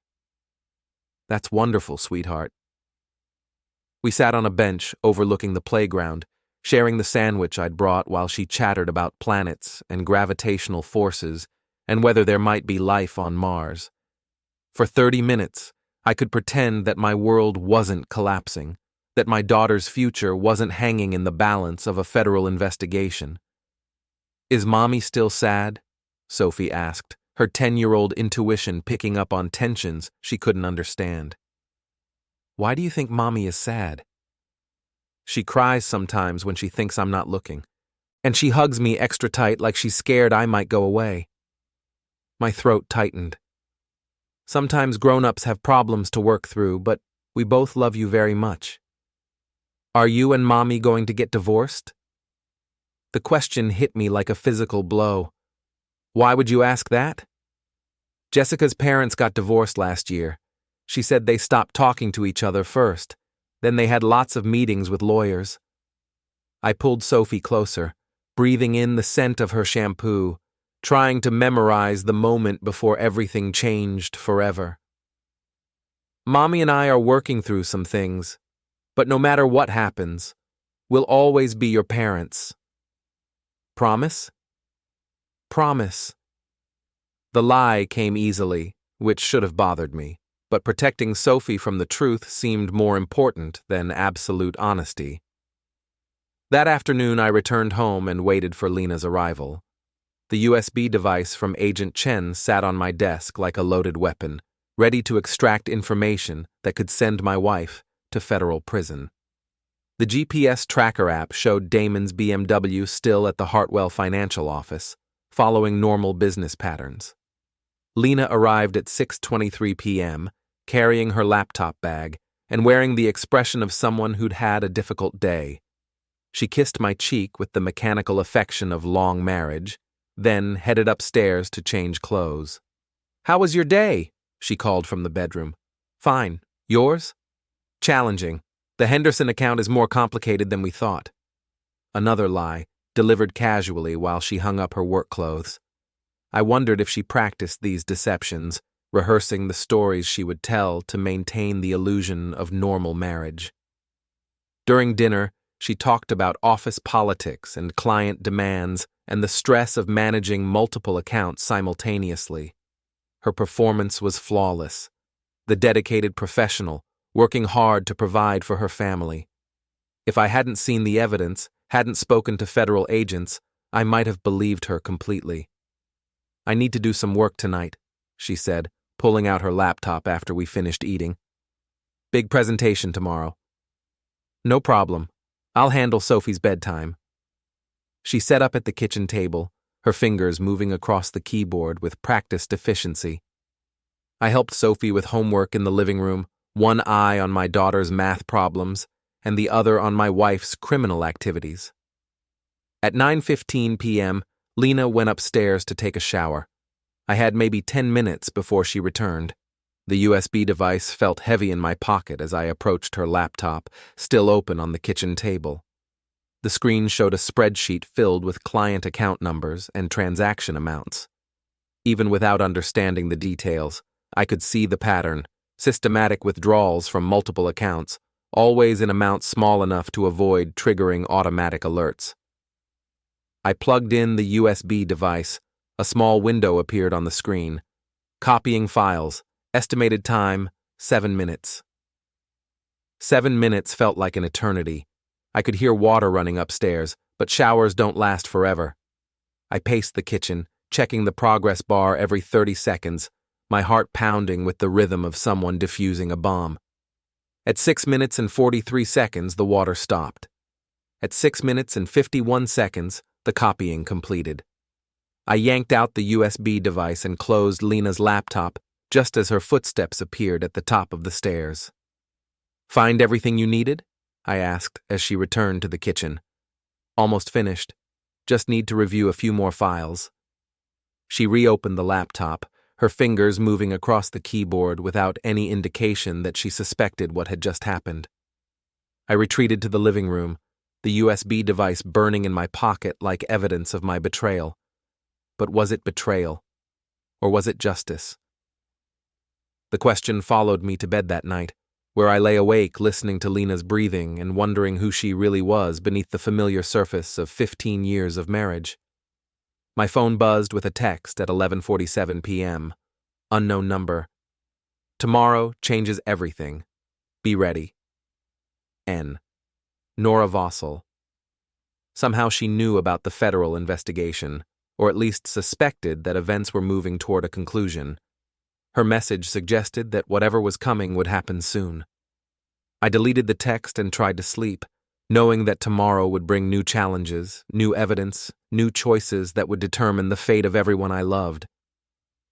[SPEAKER 1] "That's wonderful, sweetheart." We sat on a bench overlooking the playground, sharing the sandwich I'd brought while she chattered about planets and gravitational forces and whether there might be life on Mars. For 30 minutes, I could pretend that my world wasn't collapsing, that my daughter's future wasn't hanging in the balance of a federal investigation. "Is Mommy still sad?" Sophie asked, her 10-year-old intuition picking up on tensions she couldn't understand. "Why do you think Mommy is sad?" "She cries sometimes when she thinks I'm not looking, and she hugs me extra tight like she's scared I might go away." My throat tightened. "Sometimes grown-ups have problems to work through, but we both love you very much." "Are you and Mommy going to get divorced?" The question hit me like a physical blow. "Why would you ask that?" "Jessica's parents got divorced last year. She said they stopped talking to each other first. Then they had lots of meetings with lawyers." I pulled Sophie closer, breathing in the scent of her shampoo, trying to memorize the moment before everything changed forever. "Mommy and I are working through some things, but no matter what happens, we'll always be your parents." "Promise?" "Promise." The lie came easily, which should have bothered me, but protecting Sophie from the truth seemed more important than absolute honesty. That afternoon I returned home and waited for Lena's arrival. The USB device from Agent Chen sat on my desk like a loaded weapon, ready to extract information that could send my wife to federal prison. The GPS tracker app showed Damon's BMW still at the Hartwell Financial office, following normal business patterns. Lena arrived at 6:23 p.m., carrying her laptop bag and wearing the expression of someone who'd had a difficult day. She kissed my cheek with the mechanical affection of long marriage, then headed upstairs to change clothes. "How was your day?" she called from the bedroom. "Fine. Yours?" "Challenging. The Henderson account is more complicated than we thought." Another lie, delivered casually while she hung up her work clothes. I wondered if she practiced these deceptions, rehearsing the stories she would tell to maintain the illusion of normal marriage. During dinner, she talked about office politics and client demands and the stress of managing multiple accounts simultaneously. Her performance was flawless. The dedicated professional, working hard to provide for her family. If I hadn't seen the evidence, hadn't spoken to federal agents, I might have believed her completely. "I need to do some work tonight," she said, pulling out her laptop after we finished eating. "Big presentation tomorrow." "No problem. I'll handle Sophie's bedtime." She sat up at the kitchen table, her fingers moving across the keyboard with practiced efficiency. I helped Sophie with homework in the living room, one eye on my daughter's math problems and the other on my wife's criminal activities. At 9:15 p.m., Lena went upstairs to take a shower. I had maybe 10 minutes before she returned. The USB device felt heavy in my pocket as I approached her laptop, still open on the kitchen table. The screen showed a spreadsheet filled with client account numbers and transaction amounts. Even without understanding the details, I could see the pattern: systematic withdrawals from multiple accounts, always in amounts small enough to avoid triggering automatic alerts. I plugged in the USB device. A small window appeared on the screen. Copying files. Estimated time, 7 minutes. 7 minutes felt like an eternity. I could hear water running upstairs, but showers don't last forever. I paced the kitchen, checking the progress bar every 30 seconds, my heart pounding with the rhythm of someone defusing a bomb. At 6 minutes and 43 seconds, the water stopped. At 6 minutes and 51 seconds, the copying completed. I yanked out the USB device and closed Lena's laptop just as her footsteps appeared at the top of the stairs. "Find everything you needed?" I asked as she returned to the kitchen. "Almost finished. Just need to review a few more files." She reopened the laptop, her fingers moving across the keyboard without any indication that she suspected what had just happened. I retreated to the living room, the USB device burning in my pocket like evidence of my betrayal. But was it betrayal? Or was it justice? The question followed me to bed that night, where I lay awake listening to Lena's breathing and wondering who she really was beneath the familiar surface of 15 years of marriage. My phone buzzed with a text at 11:47 p.m. Unknown number. "Tomorrow changes everything. Be ready. N. Nora Vossel." Somehow she knew about the federal investigation, or at least suspected that events were moving toward a conclusion. Her message suggested that whatever was coming would happen soon. I deleted the text and tried to sleep, knowing that tomorrow would bring new challenges, new evidence, new choices that would determine the fate of everyone I loved.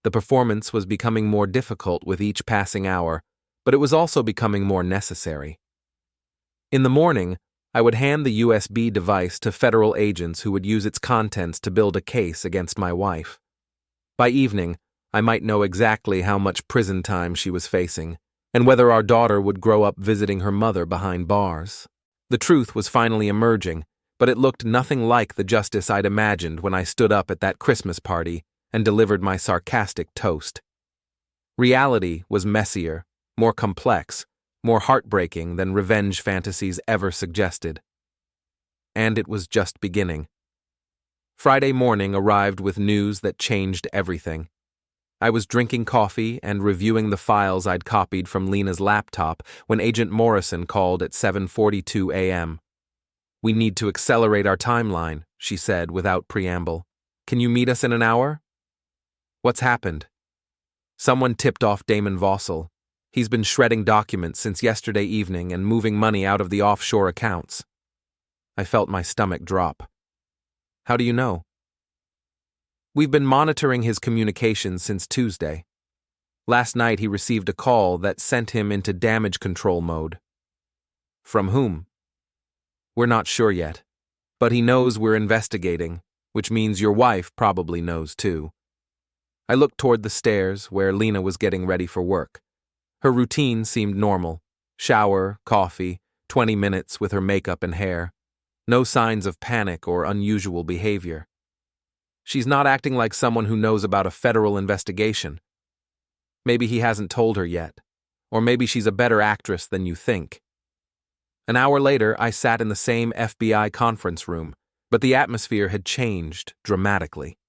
[SPEAKER 1] The performance was becoming more difficult with each passing hour, but it was also becoming more necessary. In the morning, I would hand the USB device to federal agents who would use its contents to build a case against my wife. By evening, I might know exactly how much prison time she was facing, and whether our daughter would grow up visiting her mother behind bars. The truth was finally emerging, but it looked nothing like the justice I'd imagined when I stood up at that Christmas party and delivered my sarcastic toast. Reality was messier, more complex, more heartbreaking than revenge fantasies ever suggested. And it was just beginning. Friday morning arrived with news that changed everything. I was drinking coffee and reviewing the files I'd copied from Lena's laptop when Agent Morrison called at 7:42 a.m. "We need to accelerate our timeline," she said without preamble. "Can you meet us in an hour?" "What's happened?" "Someone tipped off Damon Vossel. He's been shredding documents since yesterday evening and moving money out of the offshore accounts." I felt my stomach drop. "How do you know?" "We've been monitoring his communications since Tuesday. Last night he received a call that sent him into damage control mode." "From whom?" "We're not sure yet, but he knows we're investigating, which means your wife probably knows too." I looked toward the stairs where Lena was getting ready for work. Her routine seemed normal. Shower, coffee, 20 minutes with her makeup and hair. No signs of panic or unusual behavior. She's not acting like someone who knows about a federal investigation. Maybe he hasn't told her yet, or maybe she's a better actress than you think. An hour later, I sat in the same FBI conference room, but the atmosphere had changed dramatically.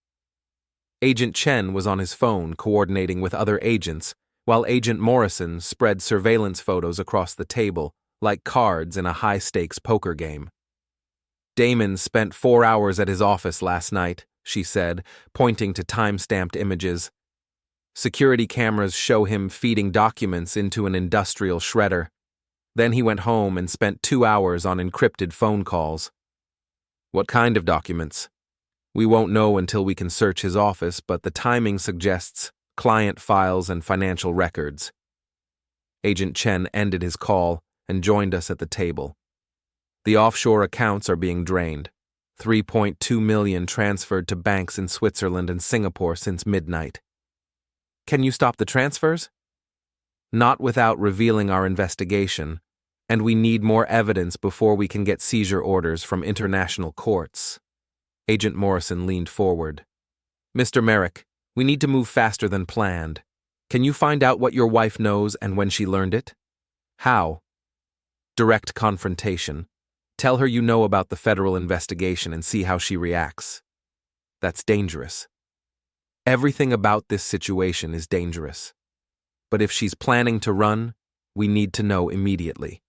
[SPEAKER 1] Agent Chen was on his phone coordinating with other agents, while Agent Morrison spread surveillance photos across the table like cards in a high-stakes poker game. "Damon spent 4 hours at his office last night," she said, pointing to time-stamped images. "Security cameras show him feeding documents into an industrial shredder. Then he went home and spent 2 hours on encrypted phone calls." "What kind of documents?" "We won't know until we can search his office, but the timing suggests client files and financial records." Agent Chen ended his call and joined us at the table. "The offshore accounts are being drained. 3.2 million transferred to banks in Switzerland and Singapore since midnight." "Can you stop the transfers?" "Not without revealing our investigation, and we need more evidence before we can get seizure orders from international courts." Agent Morrison leaned forward. "Mr. Merrick, we need to move faster than planned. Can you find out what your wife knows and when she learned it?" "How?" "Direct confrontation. Tell her you know about the federal investigation and see how she reacts." "That's dangerous." "Everything about this situation is dangerous. But if she's planning to run, we need to know immediately."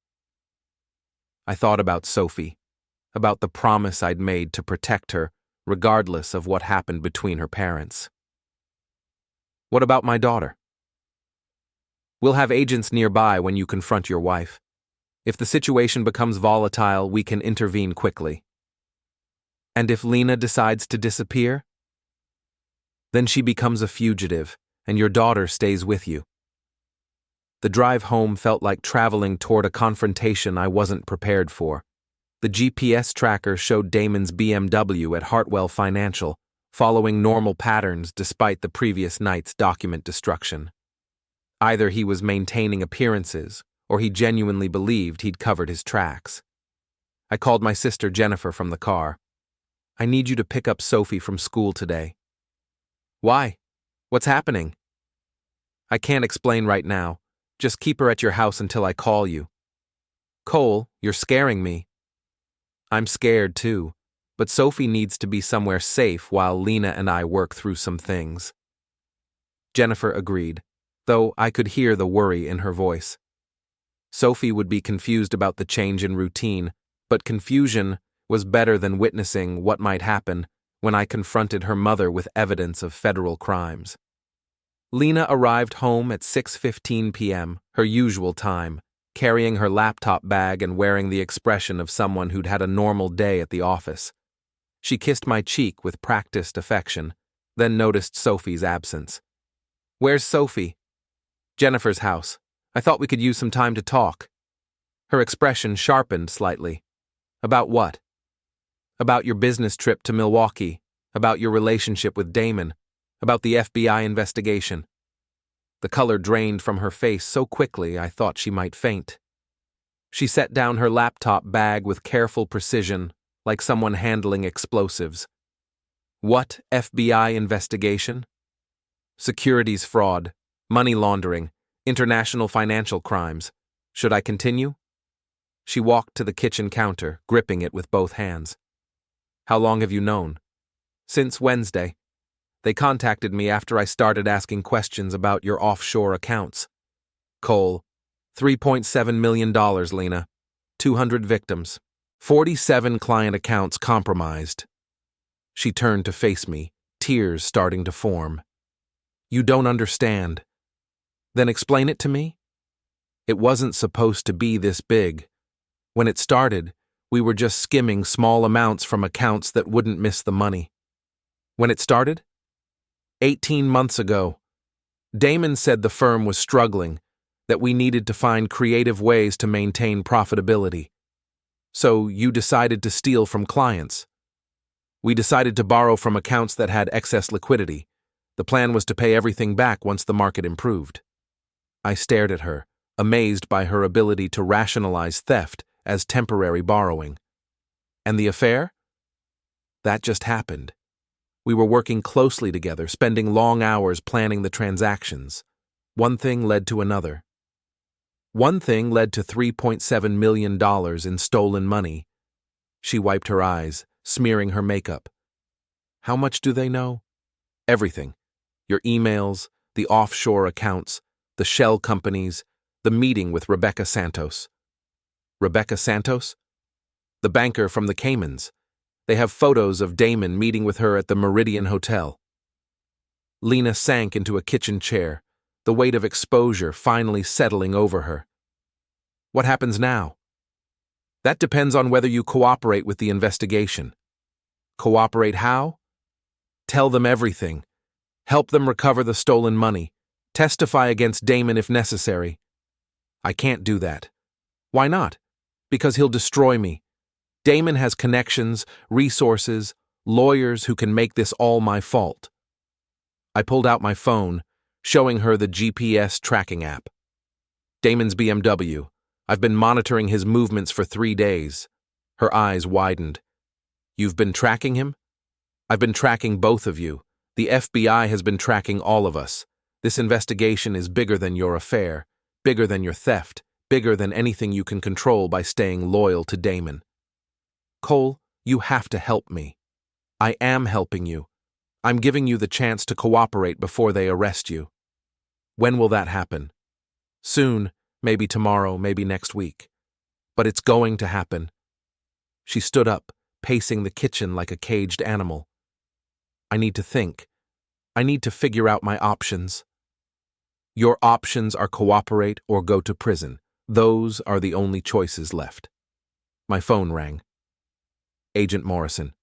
[SPEAKER 1] I thought about Sophie, about the promise I'd made to protect her, regardless of what happened between her parents. "What about my daughter?" We'll have agents nearby when you confront your wife. If the situation becomes volatile, we can intervene quickly. And if Lena decides to disappear? Then she becomes a fugitive, and your daughter stays with you. The drive home felt like traveling toward a confrontation I wasn't prepared for. The GPS tracker showed Damon's BMW at Hartwell Financial, following normal patterns despite the previous night's document destruction. Either he was maintaining appearances, or he genuinely believed he'd covered his tracks. I called my sister Jennifer from the car. I need you to pick up Sophie from school today. Why? What's happening? I can't explain right now. Just keep her at your house until I call you. Cole, you're scaring me. I'm scared too, but Sophie needs to be somewhere safe while Lena and I work through some things. Jennifer agreed, though I could hear the worry in her voice. Sophie would be confused about the change in routine, but confusion was better than witnessing what might happen when I confronted her mother with evidence of federal crimes. Lena arrived home at 6:15 p.m., her usual time, carrying her laptop bag and wearing the expression of someone who'd had a normal day at the office. She kissed my cheek with practiced affection, then noticed Sophie's absence. Where's Sophie? Jennifer's house. I thought we could use some time to talk. Her expression sharpened slightly. About what? About your business trip to Milwaukee, about your relationship with Damon, about the FBI investigation. The color drained from her face so quickly I thought she might faint. She set down her laptop bag with careful precision, like someone handling explosives. What FBI investigation? Securities fraud, money laundering, international financial crimes. Should I continue? She walked to the kitchen counter, gripping it with both hands. How long have you known? Since Wednesday. They contacted me after I started asking questions about your offshore accounts. Cole, $3.7 million, Lena. 200 victims. 47 client accounts compromised. She turned to face me, tears starting to form. You don't understand. Then explain it to me? It wasn't supposed to be this big. When it started, we were just skimming small amounts from accounts that wouldn't miss the money. When it started? 18 months ago. Damon said the firm was struggling, that we needed to find creative ways to maintain profitability. So you decided to steal from clients. We decided to borrow from accounts that had excess liquidity. The plan was to pay everything back once the market improved. I stared at her, amazed by her ability to rationalize theft as temporary borrowing. And the affair? That just happened. We were working closely together, spending long hours planning the transactions. One thing led to another. One thing led to $3.7 million in stolen money. She wiped her eyes, smearing her makeup. How much do they know? Everything. Your emails, the offshore accounts, the shell companies, the meeting with Rebecca Santos. Rebecca Santos? The banker from the Caymans. They have photos of Damon meeting with her at the Meridian Hotel. Lena sank into a kitchen chair, the weight of exposure finally settling over her. What happens now? That depends on whether you cooperate with the investigation. Cooperate how? Tell them everything. Help them recover the stolen money. Testify against Damon if necessary. I can't do that. Why not? Because he'll destroy me. Damon has connections, resources, lawyers who can make this all my fault. I pulled out my phone, showing her the GPS tracking app. Damon's BMW. I've been monitoring his movements for 3 days. Her eyes widened. You've been tracking him? I've been tracking both of you. The FBI has been tracking all of us. This investigation is bigger than your affair, bigger than your theft, bigger than anything you can control by staying loyal to Damon. Cole, you have to help me. I am helping you. I'm giving you the chance to cooperate before they arrest you. When will that happen? Soon, maybe tomorrow, maybe next week. But it's going to happen. She stood up, pacing the kitchen like a caged animal. I need to think. I need to figure out my options. Your options are cooperate or go to prison. Those are the only choices left. My phone rang. Agent Morrison.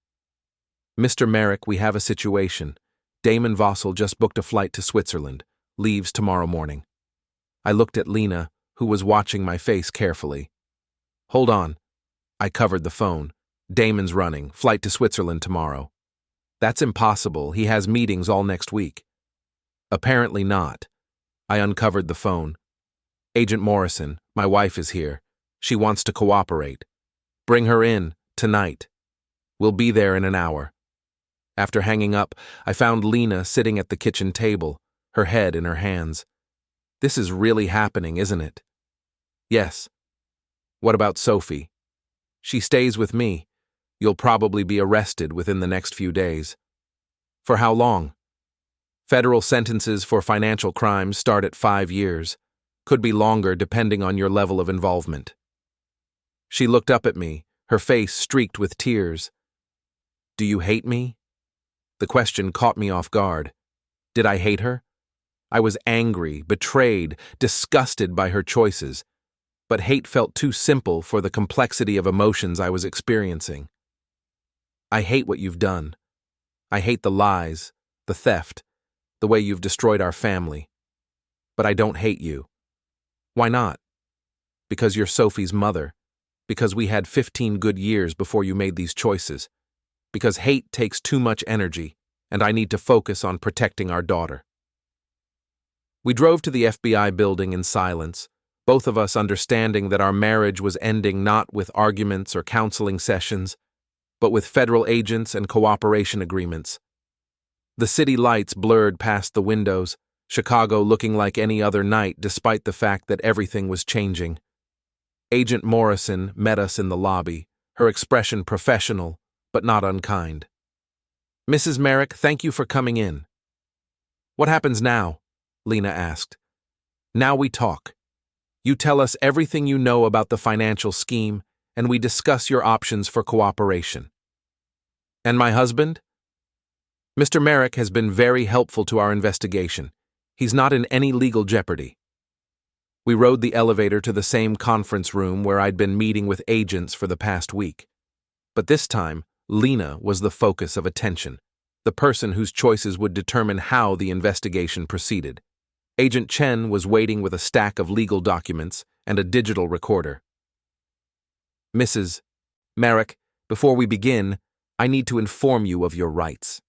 [SPEAKER 1] Mr. Merrick, we have a situation. Damon Vossel just booked a flight to Switzerland. Leaves tomorrow morning. I looked at Lena, who was watching my face carefully. Hold on. I covered the phone. Damon's running. Flight to Switzerland tomorrow. That's impossible. He has meetings all next week. Apparently not. I uncovered the phone. Agent Morrison, my wife is here. She wants to cooperate. Bring her in, tonight. We'll be there in an hour. After hanging up, I found Lena sitting at the kitchen table, her head in her hands. This is really happening, isn't it? Yes. What about Sophie? She stays with me. You'll probably be arrested within the next few days. For how long? Federal sentences for financial crimes start at 5 years. Could be longer depending on your level of involvement. She looked up at me, her face streaked with tears. Do you hate me? The question caught me off guard. Did I hate her? I was angry, betrayed, disgusted by her choices, but hate felt too simple for the complexity of emotions I was experiencing. I hate what you've done. I hate the lies, the theft, the way you've destroyed our family. But I don't hate you. Why not? Because you're Sophie's mother. Because we had 15 good years before you made these choices. Because hate takes too much energy, and I need to focus on protecting our daughter. We drove to the FBI building in silence, both of us understanding that our marriage was ending not with arguments or counseling sessions, but with federal agents and cooperation agreements. The city lights blurred past the windows, Chicago looking like any other night despite the fact that everything was changing. Agent Morrison met us in the lobby, her expression professional, but not unkind. Mrs. Merrick, thank you for coming in. What happens now? Lena asked. Now we talk. You tell us everything you know about the financial scheme, and we discuss your options for cooperation. And my husband? Mr. Merrick has been very helpful to our investigation. He's not in any legal jeopardy. We rode the elevator to the same conference room where I'd been meeting with agents for the past week. But this time, Lena was the focus of attention, the person whose choices would determine how the investigation proceeded. Agent Chen was waiting with a stack of legal documents and a digital recorder. Mrs. Merrick, before we begin, I need to inform you of your rights.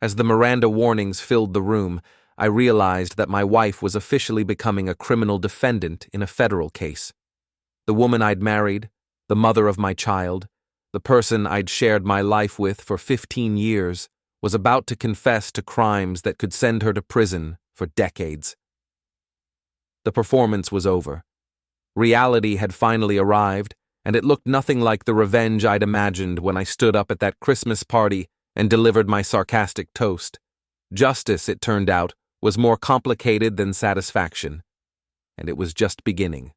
[SPEAKER 1] As the Miranda warnings filled the room, I realized that my wife was officially becoming a criminal defendant in a federal case. The woman I'd married, the mother of my child, the person I'd shared my life with for 15 years, was about to confess to crimes that could send her to prison for decades. The performance was over. Reality had finally arrived, and it looked nothing like the revenge I'd imagined when I stood up at that Christmas party and delivered my sarcastic toast. Justice, it turned out, was more complicated than satisfaction, and it was just beginning.